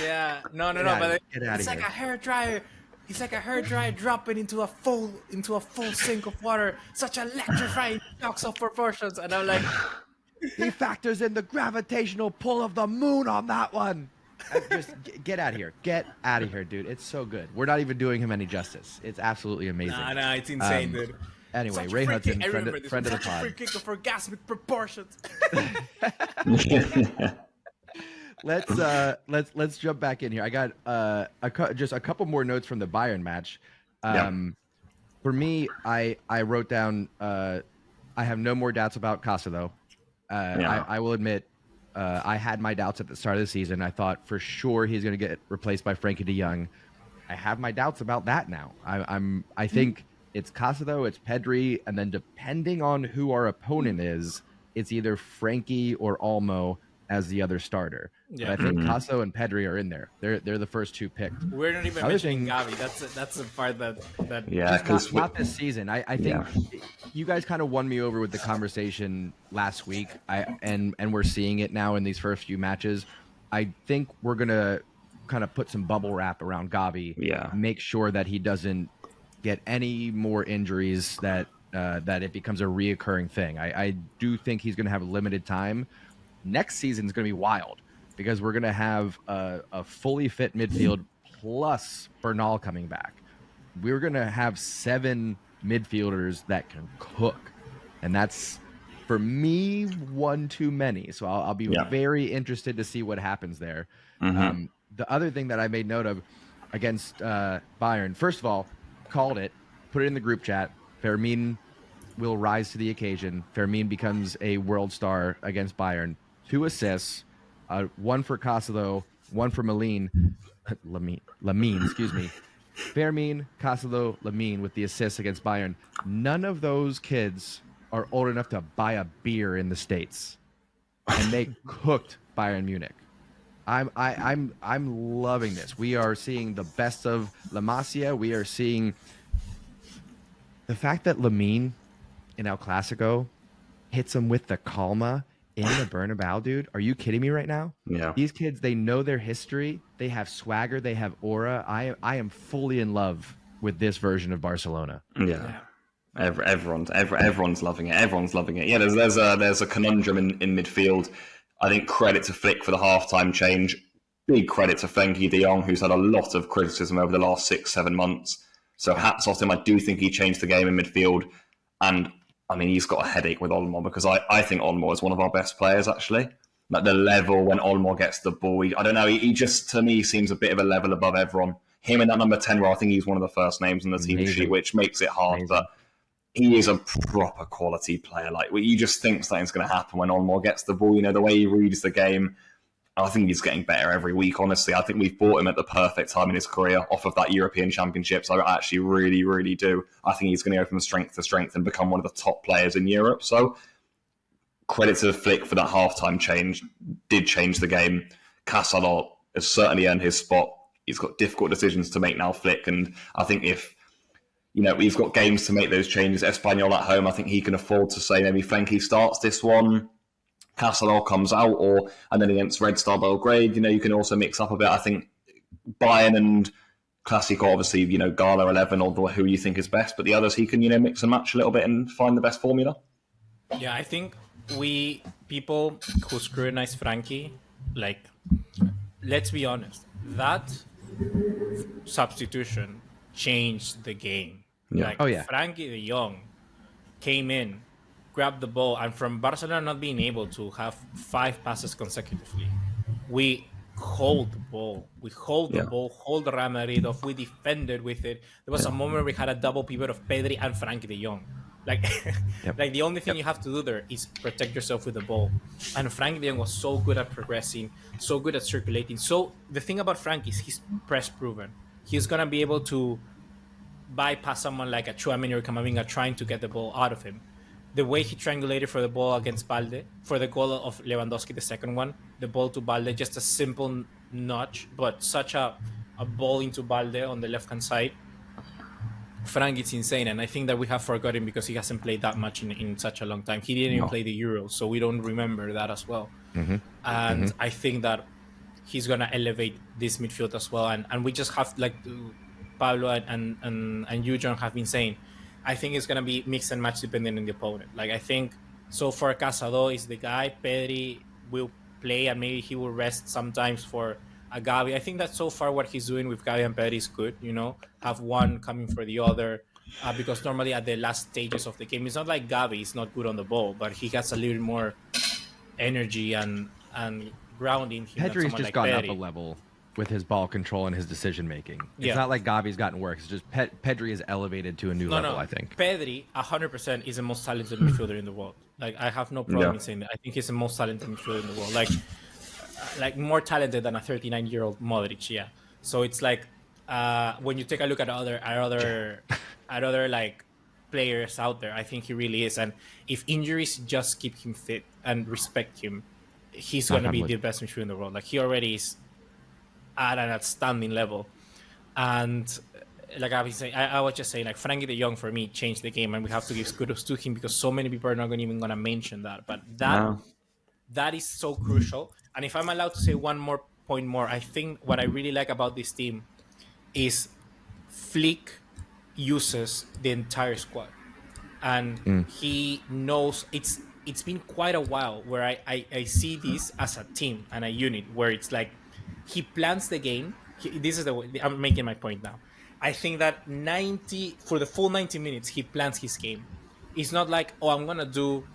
Yeah, no, Get but outta it's like here. a hair dryer. It's like a hair dryer dropping into a full sink of water. Such electrifying shocks of proportions, and I'm like, He factors in the gravitational pull of the moon on that one. Just get out of here. Get out of here, dude. It's so good. We're not even doing him any justice. It's absolutely amazing. nah, it's insane, dude. Anyway, Such a Ray free Hudson, kick. I friend remember this. of the Such a free pod. kick of orgasmic proportions. Let's jump back in here. I got just a couple more notes from the Bayern match. For me, I wrote down I have no more doubts about Casado. I will admit I had my doubts at the start of the season. I thought for sure he's going to get replaced by Frankie de Jong. I have my doubts about that now. I think it's Casado, it's Pedri, and then depending on who our opponent is, it's either Frankie or Olmo as the other starter. Yeah. But I think Casado and Pedri are in there. They're the first two picked. We're not even Other mentioning thing- Gavi. That's the part that Yeah, because Not this season. I think you guys kind of won me over with the conversation last week. And we're seeing it now in these first few matches. I think we're gonna kind of put some bubble wrap around Gavi. Yeah. Make sure that he doesn't get any more injuries that it becomes a reoccurring thing. I do think he's gonna have limited time. Next season is gonna be wild because we're gonna have a fully fit midfield plus Bernal coming back. We're going to have 7 midfielders that can cook. And that's, for me, one too many. So I'll be very interested to see what happens there. The other thing that I made note of against Bayern, first of all, called it, put it in the group chat. Fermin will rise to the occasion. Fermin becomes a world star against Bayern. 2 assists, one for Casado, one for Lamine, excuse me. Fermin, Casado, Lamine with the assists against Bayern. None of those kids are old enough to buy a beer in the States, and they cooked Bayern Munich. I'm loving this. We are seeing the best of La Masia. We are seeing the fact that Lamine in El Clasico hits him with the Calma in the Bernabeu, dude. Are you kidding me right now? Yeah. These kids, they know their history. They have swagger. They have aura. I am fully in love with this version of Barcelona. Yeah. Everyone's loving it. Everyone's loving it. Yeah, there's a conundrum in midfield. I think credit to Flick for the halftime change. Big credit to Frankie de Jong, who's had a lot of criticism over the last 6-7 months. So hats off to him. I do think he changed the game in midfield. And I mean, he's got a headache with Olmo because I think Olmo is one of our best players, actually. Like the level when Olmo gets the ball, I don't know. He just, to me, seems a bit of a level above everyone. Him in that number 10 role, I think he's one of the first names on the team sheet, which makes it hard. But he is a proper quality player. Like, you just think something's going to happen when Olmo gets the ball. You know, the way he reads the game. I think he's getting better every week, honestly. I think we've bought him at the perfect time in his career off of that European Championships. I actually really, really do. I think he's going to go from strength to strength and become one of the top players in Europe. So credit to Flick for that halftime change. Did change the game. Casado has certainly earned his spot. He's got difficult decisions to make now, Flick. And I think if, we've got games to make those changes, Espanyol at home, I think he can afford to say maybe Frankie starts this one. Casado comes out, and then against Red Star Belgrade, you can also mix up a bit. I think Bayern and Classico, obviously, Gala 11 or who you think is best, but the others he can, mix and match a little bit and find the best formula. Yeah, I think people who scrutinize Frankie, like, let's be honest, that substitution changed the game. Yeah. Frankie de Jong came in, grabbed the ball, and from Barcelona not being able to have 5 passes consecutively, we hold the ball. We hold the ball, hold the Real Madrid off. We defended with it. There was a moment we had a double pivot of Pedri and Frankie de Jong. Like, like the only thing you have to do there is protect yourself with the ball. And Frankie de Jong was so good at progressing, so good at circulating. So the thing about Frankie is he's press proven. He's gonna be able to bypass someone like a Tchouaméni or Camavinga trying to get the ball out of him. the way he triangulated for the ball against Balde, for the goal of Lewandowski, the second one, the ball to Balde, just a simple notch, but such a ball into Balde on the left-hand side. Frank, it's insane, and I think that we have forgotten because he hasn't played that much in such a long time. He didn't even play the Euros, so we don't remember that as well. And I think that he's going to elevate this midfield as well. And we just have, like Pablo and you, John, have been saying, I think it's going to be mix and match depending on the opponent. Like, I think so far Casado is the guy. Pedri will play, and maybe he will rest sometimes for a Gavi. I think that so far what he's doing with Gavi and Pedri is good, you know, have one coming for the other. Because normally at the last stages of the game, it's not like Gavi is not good on the ball, but he has a little more energy and grounding him. Pedri's just gone up a level with his ball control and his decision making. It's not like Gavi's gotten worse. It's just Pedri is elevated to a new level, I think. Pedri, 100%, is the most talented midfielder in the world. Like, I have no problem in saying that. I think he's the most talented midfielder in the world. Like more talented than a 39-year-old Modric, yeah. So it's like when you take a look at other like players out there, I think he really is. And if injuries just keep him fit and respect him, he's going to be the best midfielder in the world. Like, he already is at an outstanding level. And like I was saying, I was just saying, like, Frankie de Jong for me changed the game, and we have to give kudos to him because so many people are not even going to mention that. But that is so crucial. And if I'm allowed to say one more point more, I think what I really like about this team is Flick uses the entire squad, and he knows it's been quite a while where I see this as a team and a unit where it's like he plans the game. This is the way I'm making my point now. I think that for the full 90 minutes, he plans his game. It's not like, oh, I'm going to do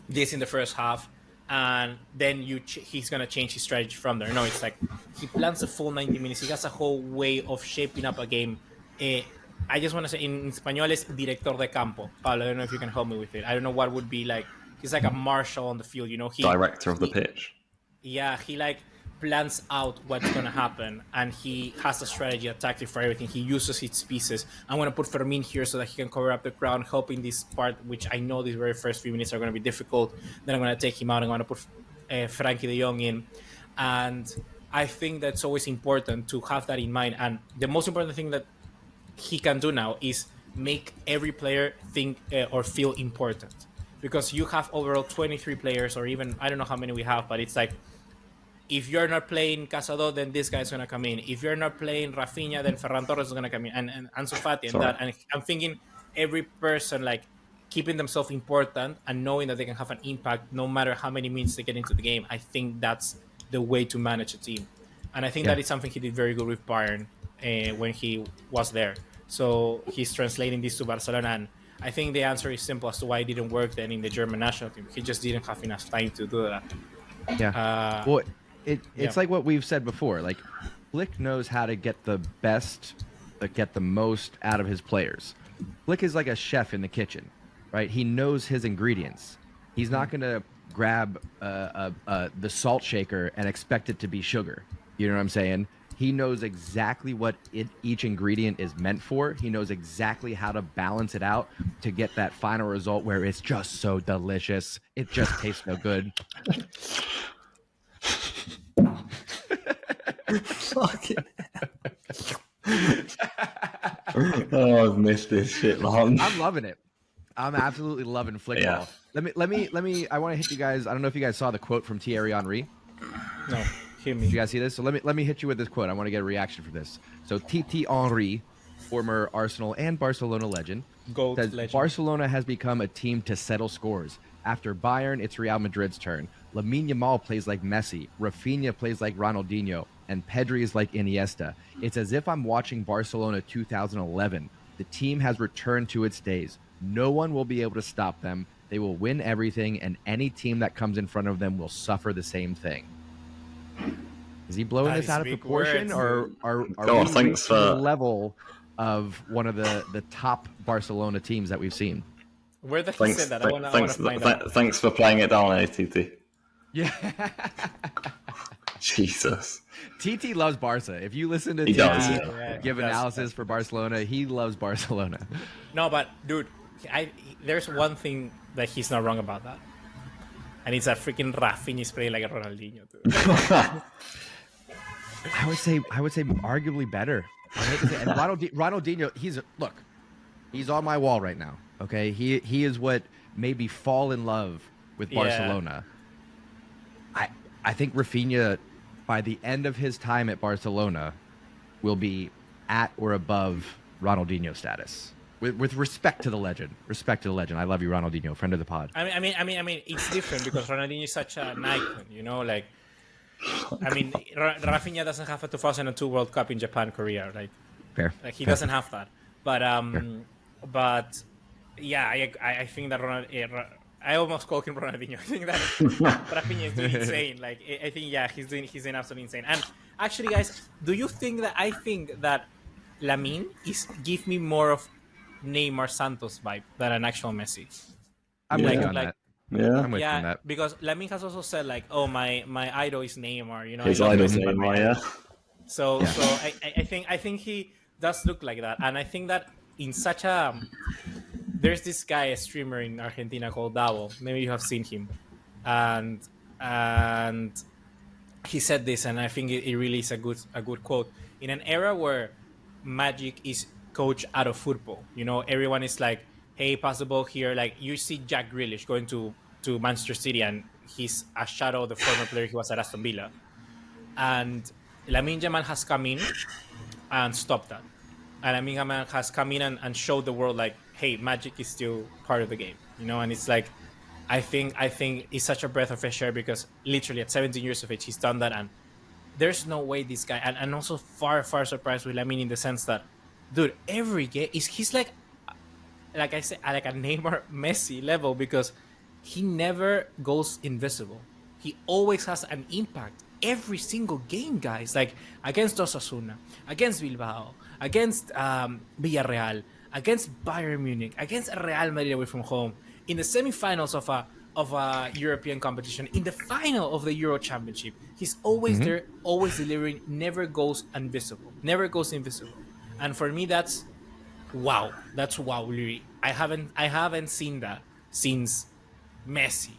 this in the first half and then he's going to change his strategy from there. No, it's like he plans the full 90 minutes. He has a whole way of shaping up a game. I just want to say, in Spanish, es director de campo. Pablo, I don't know if you can help me with it. I don't know what would be like. He's like a marshal on the field, you know. Director of the pitch. Yeah, he like plans out what's going to happen, and he has a strategy, a tactic for everything. He uses his pieces. I'm going to put Fermin here so that he can cover up the ground, helping this part, which I know these very first few minutes are going to be difficult. Then I'm going to take him out. I'm going to put Frankie de Jong in. And I think that's always important to have that in mind. And the most important thing that he can do now is make every player think or feel important. Because you have overall 23 players, or even, I don't know how many we have, but it's like, if you're not playing Casado, then this guy's going to come in. If you're not playing Rafinha, then Ferran Torres is going to come in. And Ansu Fati and that. And I'm thinking every person, like, keeping themselves important and knowing that they can have an impact no matter how many minutes they get into the game. I think that's the way to manage a team. And I think that is something he did very good with Bayern when he was there. So he's translating this to Barcelona. And I think the answer is simple as to why it didn't work then in the German national team. He just didn't have enough time to do that. Yeah. It's like what we've said before. Like, Flick knows how to get the most out of his players. Flick is like a chef in the kitchen, right? He knows his ingredients. He's not going to grab the salt shaker and expect it to be sugar. You know what I'm saying? He knows exactly what each ingredient is meant for. He knows exactly how to balance it out to get that final result where it's just so delicious. It just tastes no good. Fucking oh, I've missed this shit long. I'm loving it. I'm absolutely loving Flick ball. Let me I want to hit you guys. I don't know if you guys saw the quote from Thierry Henry. No, hear me. Did you guys see this? So let me hit you with this quote. I want to get a reaction for this. So Titi Henry, former Arsenal and Barcelona legend, says Barcelona has become a team to settle scores. After Bayern, it's Real Madrid's turn. Lamine Yamal plays like Messi. Rafinha plays like Ronaldinho. And Pedri is like Iniesta. It's as if I'm watching Barcelona 2011. The team has returned to its days. No one will be able to stop them. They will win everything, and any team that comes in front of them will suffer the same thing. Is he blowing this out of proportion, or are we reaching the level of one of the top Barcelona teams that we've seen? Where the fuck said that? I want to find out. Thanks for playing it down, ATT. Yeah. Jesus. TT loves Barca. If you listen to TT give analysis for Barcelona, he loves Barcelona. No, but dude, there's one thing that he's not wrong about that, and it's that freaking Rafinha is playing like a Ronaldinho too. I would say arguably better. I hate to say, and Ronaldinho, he's on my wall right now. Okay, he is what made me fall in love with Barcelona. I think Rafinha, by the end of his time at Barcelona, will be at or above Ronaldinho status. With respect to the legend. I love you, Ronaldinho, friend of the pod. I mean, it's different because Ronaldinho is such an icon, you know. Like, I mean, Rafinha doesn't have a 2002 World Cup in Japan, Korea, right? Fair. Like he doesn't have that. But yeah, I think that I almost called him Ronaldinho. I think that Rafinha is doing insane. Like, I think he's doing absolutely insane. And actually, guys, do you think that I think that Lamine give me more of Neymar Santos vibe than an actual Messi? I'm with you on that. Yeah, I'm with you on that. Because Lamine has also said like, "Oh, my idol is Neymar." You know, his idol is Neymar. Yeah. So I think he does look like that, and I think that in such a there's this guy, a streamer in Argentina called Davo. Maybe you have seen him, and he said this, and I think it really is a good quote. In an era where magic is coached out of football, you know, everyone is like, hey, pass the ball here. Like, you see Jack Grealish going to Manchester City, and he's a shadow of the former player he was at Aston Villa. And Lamine Yamal has come in and stopped that. And Lamine Yamal has come in and showed the world, like, hey, magic is still part of the game, you know. And it's like, I think it's such a breath of fresh air because literally at 17 years of age he's done that, and there's no way this guy, and also far surprised with Lamine in the sense that, dude, every game he's like I said, like a Neymar Messi level, because he never goes invisible. He always has an impact every single game, guys. Like against Osasuna, against Bilbao, against Villarreal, against Bayern Munich, against Real Madrid away from home, in the semifinals of a European competition, in the final of the Euro Championship. He's always there, always delivering, never goes invisible. And for me, that's wow. That's wow, really. I haven't seen that since Messi.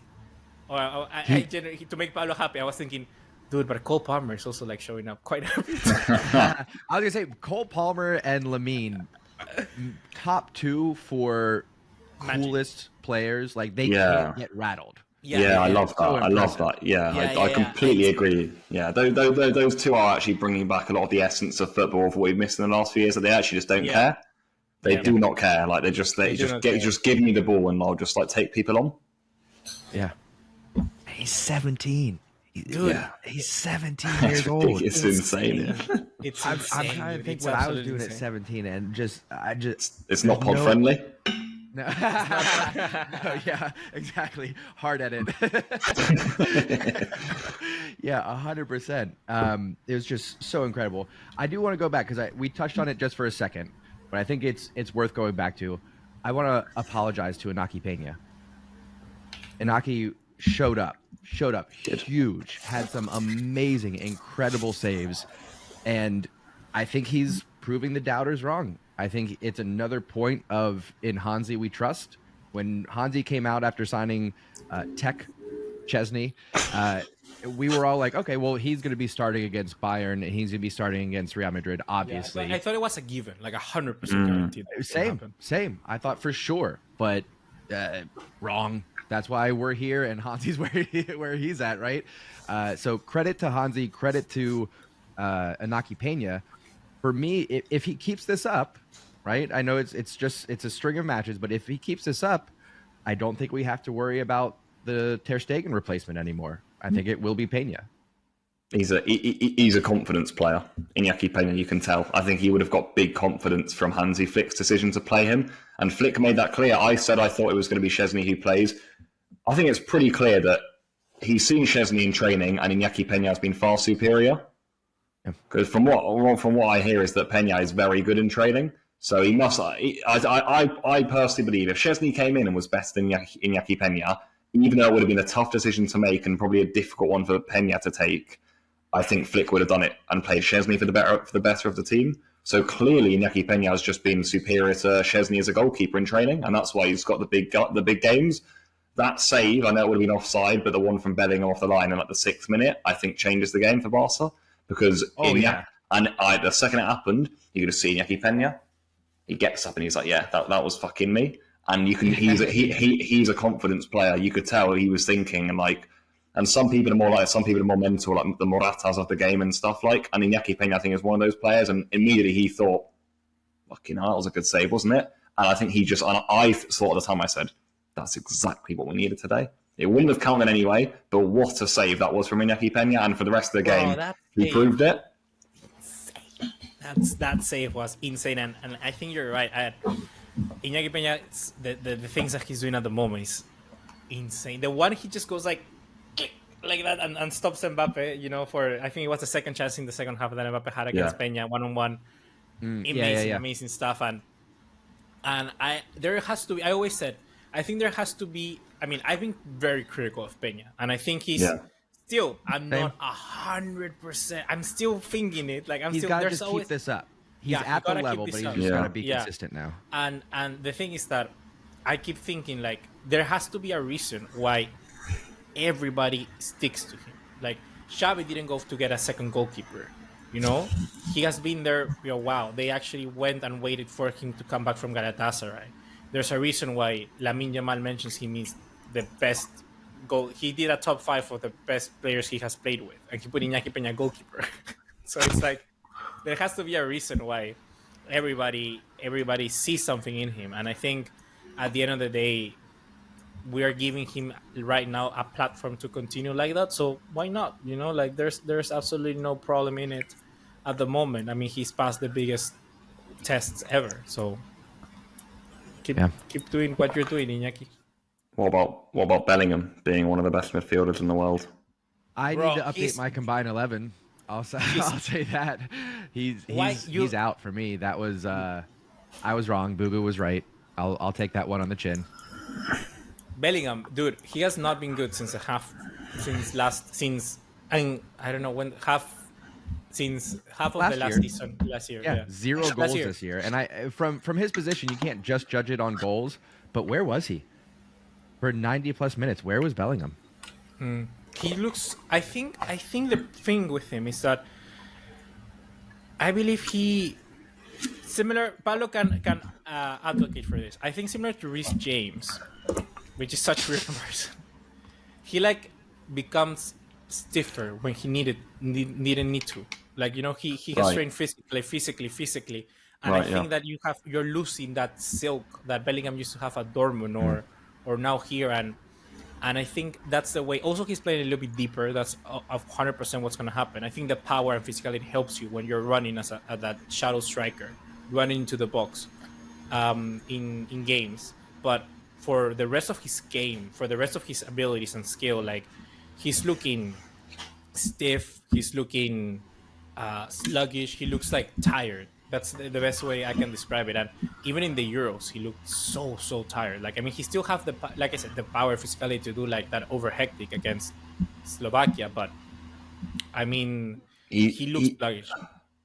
To make Pablo happy, I was thinking, dude, but Cole Palmer is also like showing up quite a bit. I was gonna say Cole Palmer and Lamine, top two for coolest players. Like they can't get rattled. Yeah, I love that. I love that. Yeah, I completely agree. Yeah, those two are actually bringing back a lot of the essence of football of what we've missed in the last few years. That they actually just don't care. They do not care. Like they just give me the ball and I'll just like take people on. Yeah, he's 17. Dude, he's 17 years old. It's insane. It's I'm insane. trying to think what I was doing at 17, and it's not pod friendly. No. No, yeah, exactly. Hard edit. Yeah, 100%. It was just so incredible. I do want to go back because we touched on it just for a second, but I think it's worth going back to. I want to apologize to Inaki Peña. Inaki showed up huge, had some amazing, incredible saves, and I think he's proving the doubters wrong. I think it's another point of in Hansi we trust. When Hansi came out after signing Tech Chesney, we were all like, okay, well, he's going to be starting against Bayern and he's going to be starting against Real Madrid, obviously. I thought it was a given, like 100% guaranteed. Same. I thought for sure, but wrong. That's why we're here and Hansi's where he's at, right? So credit to Hansi, credit to Inaki Peña. For me, if he keeps this up, right? I know it's a string of matches, but if he keeps this up, I don't think we have to worry about the Ter Stegen replacement anymore. I think it will be Peña. He's a confidence player. Inaki Peña, you can tell. I think he would have got big confidence from Hansi Flick's decision to play him, and Flick made that clear. I said I thought it was going to be Szczesny who plays. I think it's pretty clear that he's seen Szczesny in training, and Inaki Peña has been far superior. Because from what I hear is that Peña is very good in training, so he must. I personally believe if Szczesny came in and was better than Inaki Peña, even though it would have been a tough decision to make and probably a difficult one for Peña to take, I think Flick would have done it and played Szczesny for the better of the team. So clearly, Iñaki Peña has just been superior to Szczesny as a goalkeeper in training, and that's why he's got the big games. That save, I know it would have been offside, but the one from Bellingham off the line in like the 6th minute, I think changes the game for Barca because the second it happened, you could have seen Iñaki Peña. He gets up and he's like, "Yeah, that was fucking me." And you can he's a confidence player. You could tell he was thinking and some people are more like some people are more mental, like the Moratas of the game and stuff like. And Iñaki Peña, I think, is one of those players. And immediately he thought, "Fucking hell, that was a good save, wasn't it?" And I think I thought at the time, I said, "That's exactly what we needed today." It wouldn't have counted anyway, but what a save that was from Iñaki Peña. And for the rest of the game, he proved it. That save was insane, and I think you're right. Iñaki Peña, the things that he's doing at the moment is insane. The one he just goes like that and stops Mbappe. For I think it was the second chance in the second half that Mbappe had against Peña 1-on-1. Amazing stuff. And there has to be. I always said I think there has to be. I mean, I've been very critical of Peña, and I think he's. Yeah. Still, I'm not 100%. I'm still thinking it. Like he's got to just keep this up. He's at the level, but he's just got to be consistent now. And the thing is that I keep thinking like there has to be a reason why everybody sticks to him. Like Xavi didn't go to get a second goalkeeper. He has been there. Wow, they actually went and waited for him to come back from Galatasaray. There's a reason why Lamine Yamal mentions him is the best. Goal. He did a top 5 of the best players he has played with, and he put Iñaki Peña goalkeeper. So it's like there has to be a reason why everybody sees something in him, and I think at the end of the day, we are giving him right now a platform to continue like that. So why not? There's absolutely no problem in it at the moment. I mean, he's passed the biggest tests ever. So keep doing what you're doing, Iñaki. What about Bellingham being one of the best midfielders in the world? I need to update my combined 11. I'll say that he's out for me. That was I was wrong. Boo Boo was right. I'll take that one on the chin. Bellingham, dude, he has not been good since half of the last season last year. Yeah. 0 goals this year. And I from his position, you can't just judge it on goals. But where was he? For 90+ minutes, where was Bellingham? He looks. I think the thing with him is that I believe similar. Paulo can advocate for this. I think similar to Reece James, which is such a weird comparison. He becomes stiffer when he didn't need to. He has trained physically, and I think that you're losing that silk that Bellingham used to have at Dortmund or now here, and I think that's the way. Also, he's playing a little bit deeper. That's 100% what's going to happen. I think the power and physicality helps you when you're running as that shadow striker, running into the box in games. But for the rest of his game, for the rest of his abilities and skill, he's looking stiff. He's looking sluggish. He looks tired. That's the best way I can describe it. And even in the Euros, he looked so tired. He still have the power, physicality to do that over hectic against Slovakia. But I mean, he looks sluggish.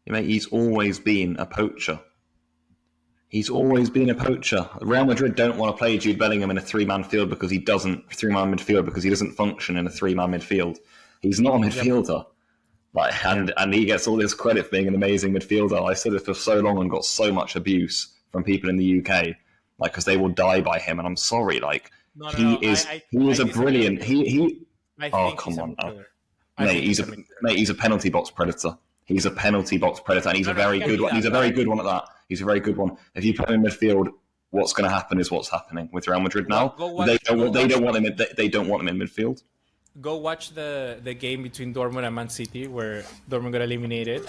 He's always been a poacher. He's always been a poacher. Real Madrid don't want to play Jude Bellingham in a 3-man field because he doesn't function in a 3-man midfield. He's not a midfielder. And he gets all this credit for being an amazing midfielder. I said it for so long and got so much abuse from people in the UK, because they will die by him. And I'm sorry, he is a brilliant. Come on, he's a penalty box predator. He's a penalty box predator, and he's a very good one. He's a very good one at that. He's a very good one. If you put him in midfield, what's going to happen is what's happening with Real Madrid now. They don't want him in midfield. Go watch the game between Dortmund and Man City where Dortmund got eliminated.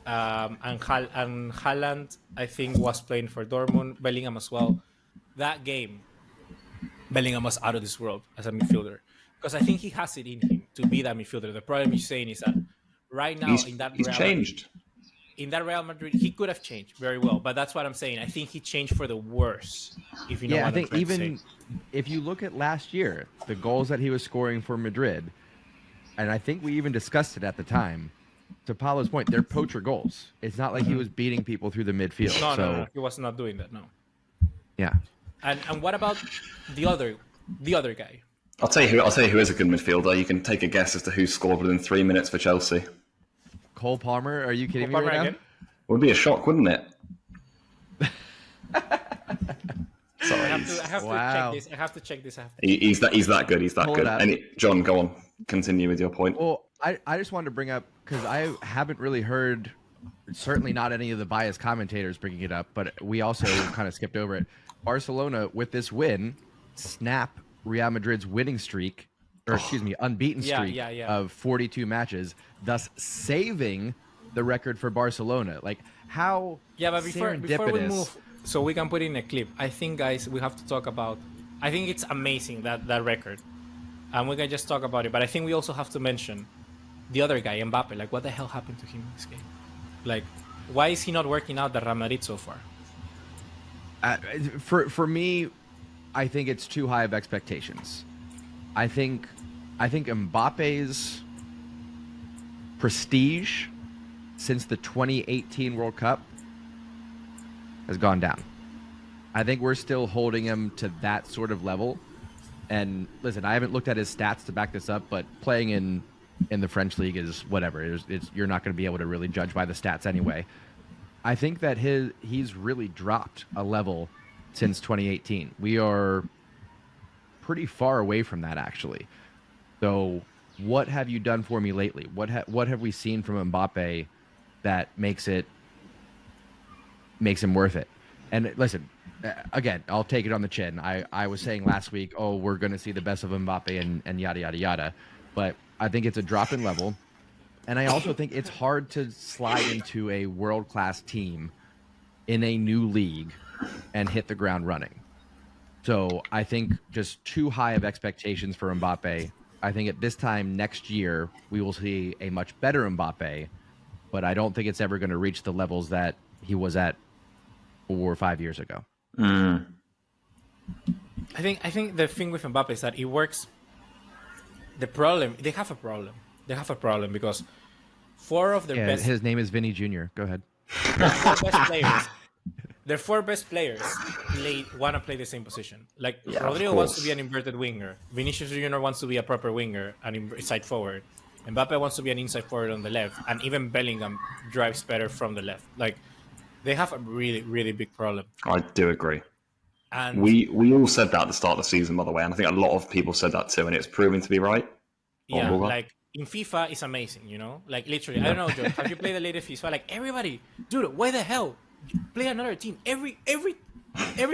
And Haaland, I think, was playing for Dortmund. Bellingham as well. That game, Bellingham was out of this world as a midfielder. Because I think he has it in him to be that midfielder. The problem you're saying is that right now in that Real Madrid, he could have changed very well. But that's what I'm saying. I think he changed for the worse, if you know what I'm trying to say. If you look at last year, the goals that he was scoring for Madrid, and I think we even discussed it at the time, to Paulo's point, they're poacher goals. It's not like he was beating people through the midfield. No, he was not doing that. No. Yeah. And what about the other guy? I'll tell you who is a good midfielder. You can take a guess as to who scored within 3 minutes for Chelsea. Cole Palmer? Are you kidding Cole me right Palmer now? again? Would be a shock, wouldn't it? Sorry. I have Wow. to check this. I have to check this. He's that good. He's that Pull it good. up. John, go on. Continue with your point. Well, I just wanted to bring up, because I haven't really heard, certainly not any of the biased commentators bringing it up, but we also kind of skipped over it. Barcelona, with this win, snap Real Madrid's winning streak, or excuse me, unbeaten streak of 42 matches, thus saving the record for Barcelona. Like, how But before we serendipitous. move, so we can put in a clip. I think, guys, we have to talk about. I think it's amazing that record, and we can just talk about it. But I think we also have to mention the other guy, Mbappe. Like, what the hell happened to him in this game? Like, why is he not working out the Real Madrid so far? For me, I think it's too high of expectations. I think Mbappe's prestige since the 2018 World Cup has gone down. I think we're still holding him to that sort of level. And listen, I haven't looked at his stats to back this up, but playing in the French league is whatever. You're not going to be able to really judge by the stats anyway. I think that he's really dropped a level since 2018. We are pretty far away from that, actually. So what have you done for me lately? What have we seen from Mbappe that makes him worth it? And listen, again, I'll take it on the chin. I was saying last week, oh, we're going to see the best of Mbappe and yada, yada, yada. But I think it's a drop in level. And I also think it's hard to slide into a world-class team in a new league and hit the ground running. So I think just too high of expectations for Mbappe. I think at this time next year, we will see a much better Mbappe, but I don't think it's ever going to reach the levels that he was at 4 or 5 years ago. I think the thing with Mbappe is that it works. They have a problem because 4 of their best. His name is Vinny Jr. Go ahead. Their 4 best players want to play the same position. Like Rodrigo wants to be an inverted winger. Vinicius Jr. wants to be a proper winger, an inside forward. Mbappe wants to be an inside forward on the left, and even Bellingham drives better from the left. Like, they have a really, really big problem. I do agree. And we all said that at the start of the season, by the way, and I think a lot of people said that too, and it's proven to be right. yeah, like in FIFA, it's amazing, you know? Like, literally, I don't know, Joe, have you played the latest FIFA? Like, everybody, dude, why the hell? Play another team. Every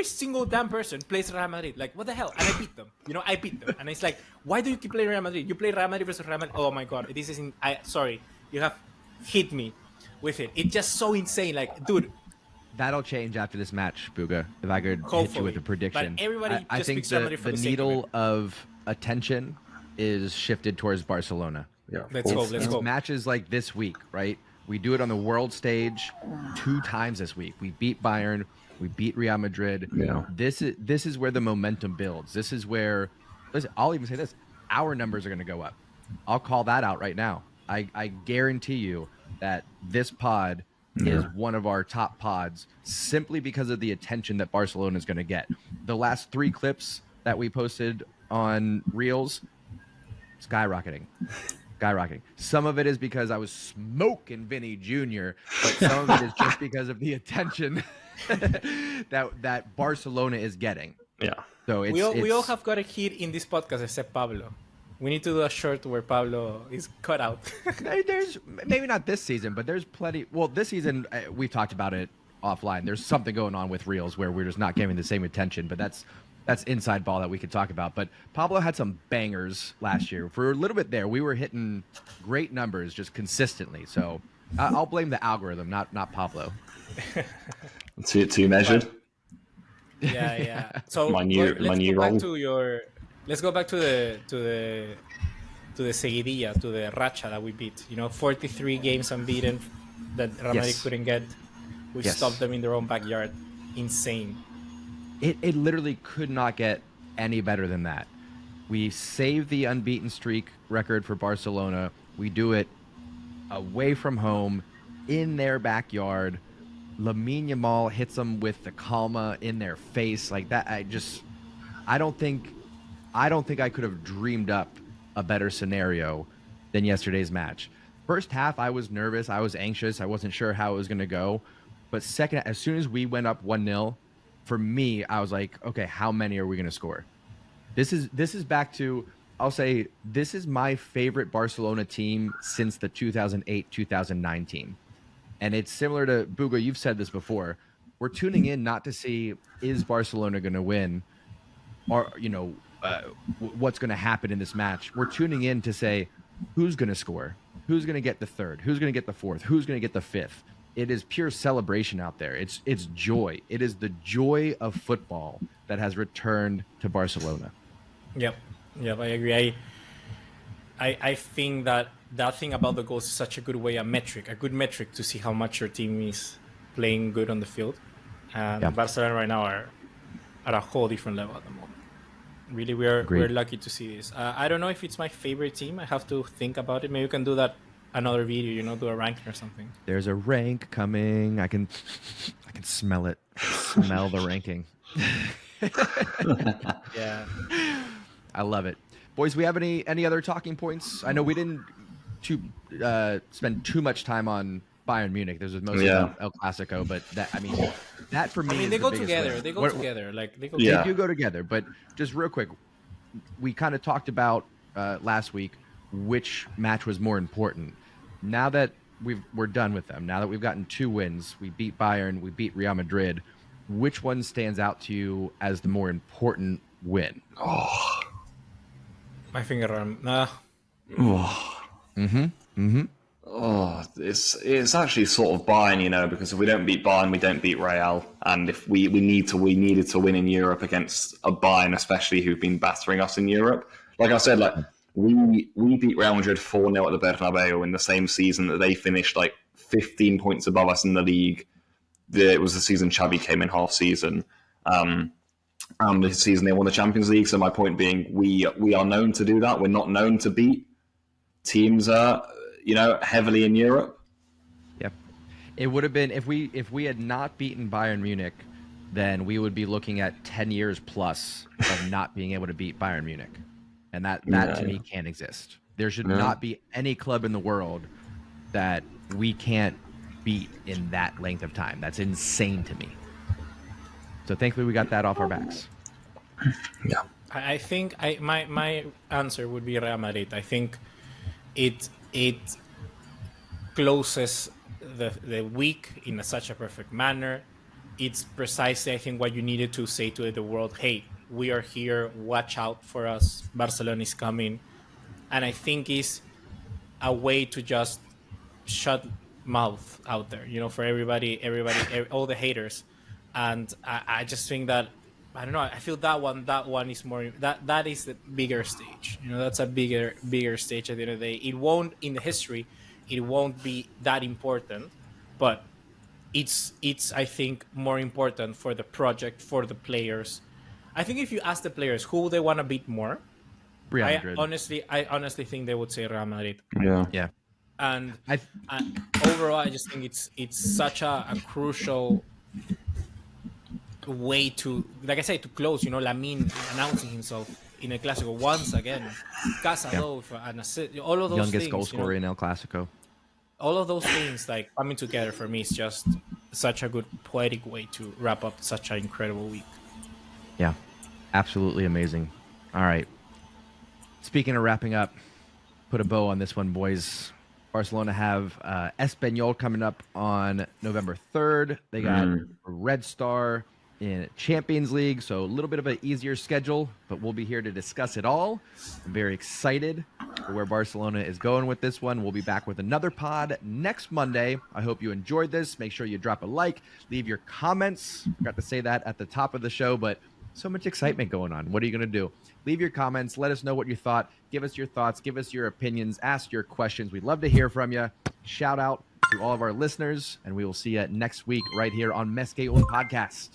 single damn person plays Real Madrid. Like, what the hell? And I beat them. You know, I beat them. And it's like, why do you keep playing Real Madrid? You play Real Madrid versus Real Madrid. Oh my God, this is sorry, you have hit me with it. It's just so insane. Like, dude. That'll change after this match, Buga. If I could hit you with a prediction. But everybody I just think picks Real Madrid for the the sake of needle it. of attention is shifted towards Barcelona. Yeah, Let's go. Matches like this week, right? We do it on the world stage 2 times this week. We beat Bayern. We beat Real Madrid. Yeah. This is where the momentum builds. This is where, listen, I'll even say this, our numbers are going to go up. I'll call that out right now. I guarantee you that this pod is one of our top pods simply because of the attention that Barcelona is going to get. The last 3 clips that we posted on Reels, skyrocketing. Some of it is because I was smoking Vinny Jr., but some of it is just because of the attention that Barcelona is getting. Yeah. So We all have got a hit in this podcast except Pablo. We need to do a shirt where Pablo is cut out. There's maybe not this season, but there's plenty. Well, this season we've talked about it offline. There's something going on with Reels where we're just not giving the same attention, but that's inside ball that we could talk about. But Pablo had some bangers last year. For a little bit there, we were hitting great numbers just consistently. So I'll blame the algorithm, not Pablo. Too measured. Yeah. So my new role. Let's go back to the seguidilla, to the racha that we beat. You know, 43 games unbeaten that Real Madrid couldn't get. We stopped them in their own backyard. Insane. It literally could not get any better than that. We saved the unbeaten streak record for Barcelona. We do it away from home, in their backyard. Lamine Yamal hits them with the calma in their face like that. I don't think I could have dreamed up a better scenario than yesterday's match. First half, I was nervous. I was anxious. I wasn't sure how it was going to go. But second, as soon as we went up 1-0, for me, I was like, okay, how many are we going to score? This is back to, I'll say, this is my favorite Barcelona team since the 2008-2009 team. And it's similar to, Bugo, you've said this before. We're tuning in not to see, is Barcelona going to win? Or, what's going to happen in this match? We're tuning in to say, who's going to score? Who's going to get the third? Who's going to get the fourth? Who's going to get the fifth? It is pure celebration out there. It's joy. It is the joy of football that has returned to Barcelona. Yep, I agree. I think that thing about the goals is such a good good metric to see how much your team is playing good on the field. And Barcelona right now are at a whole different level at the moment. Really, we're lucky to see this. I don't know if it's my favorite team. I have to think about it. Maybe we can do that another video, do a ranking or something. There's a rank coming. I can smell it. Smell the ranking. Yeah. I love it. Boys, we have any other talking points? I know we didn't spend too much time on Bayern Munich. This was mostly El Clasico, but that for me, they go together. They go together. They do go together. But just real quick, we kind of talked about last week which match was more important. Now that we're done with them, now that we've gotten 2 wins, we beat Bayern, we beat Real Madrid. Which one stands out to you as the more important win? Oh, my finger. Oh, it's actually sort of Bayern, because if we don't beat Bayern, we don't beat Real, and if we needed to win in Europe against a Bayern, especially who've been battering us in Europe. Like I said, we beat Real Madrid 4-0 at the Bernabeu in the same season that they finished 15 points above us in the league. It was the season Xavi came in half season. And the season they won the Champions League. So my point being, we are known to do that. We're not known to beat teams, heavily in Europe. Yep. It would have been, if we had not beaten Bayern Munich, then we would be looking at 10 years plus of not being able to beat Bayern Munich. And that to me can't exist. There should not be any club in the world that we can't beat in that length of time. That's insane to me. So thankfully we got that off our backs. Yeah. I think my answer would be Real Madrid. I think it closes the week in such a perfect manner. It's precisely, I think, what you needed to say to the world. Hey, we are here. Watch out for us. Barcelona is coming. And I think it's a way to just shut mouth out there, for everybody, all the haters. And I just think that, I don't know, I feel that one is more, that is the bigger stage. That's a bigger stage at the end of the day. It won't, in the history, it won't be that important, but it's I think more important for the project, for the players. I think if you ask the players who they want to beat more, Real Madrid. I honestly think they would say Real Madrid. Yeah. And overall, I just think it's such a crucial way to, like I say, to close. Lamine announcing himself in El Clasico once again, Casado and assist, all of those youngest things, goal scorer in El Clasico. All of those things coming together for me is just such a good poetic way to wrap up such an incredible week. Yeah, absolutely amazing. All right. Speaking of wrapping up, put a bow on this one, boys. Barcelona have Espanyol coming up on November 3rd. They got Red Star in Champions League, so a little bit of an easier schedule, but we'll be here to discuss it all. I'm very excited for where Barcelona is going with this one. We'll be back with another pod next Monday. I hope you enjoyed this. Make sure you drop a like, leave your comments. Forgot to say that at the top of the show, but so much excitement going on. What are you going to do? Leave your comments. Let us know what you thought. Give us your thoughts. Give us your opinions. Ask your questions. We'd love to hear from you. Shout out to all of our listeners, and we will see you next week right here on Unbeaten Podcast.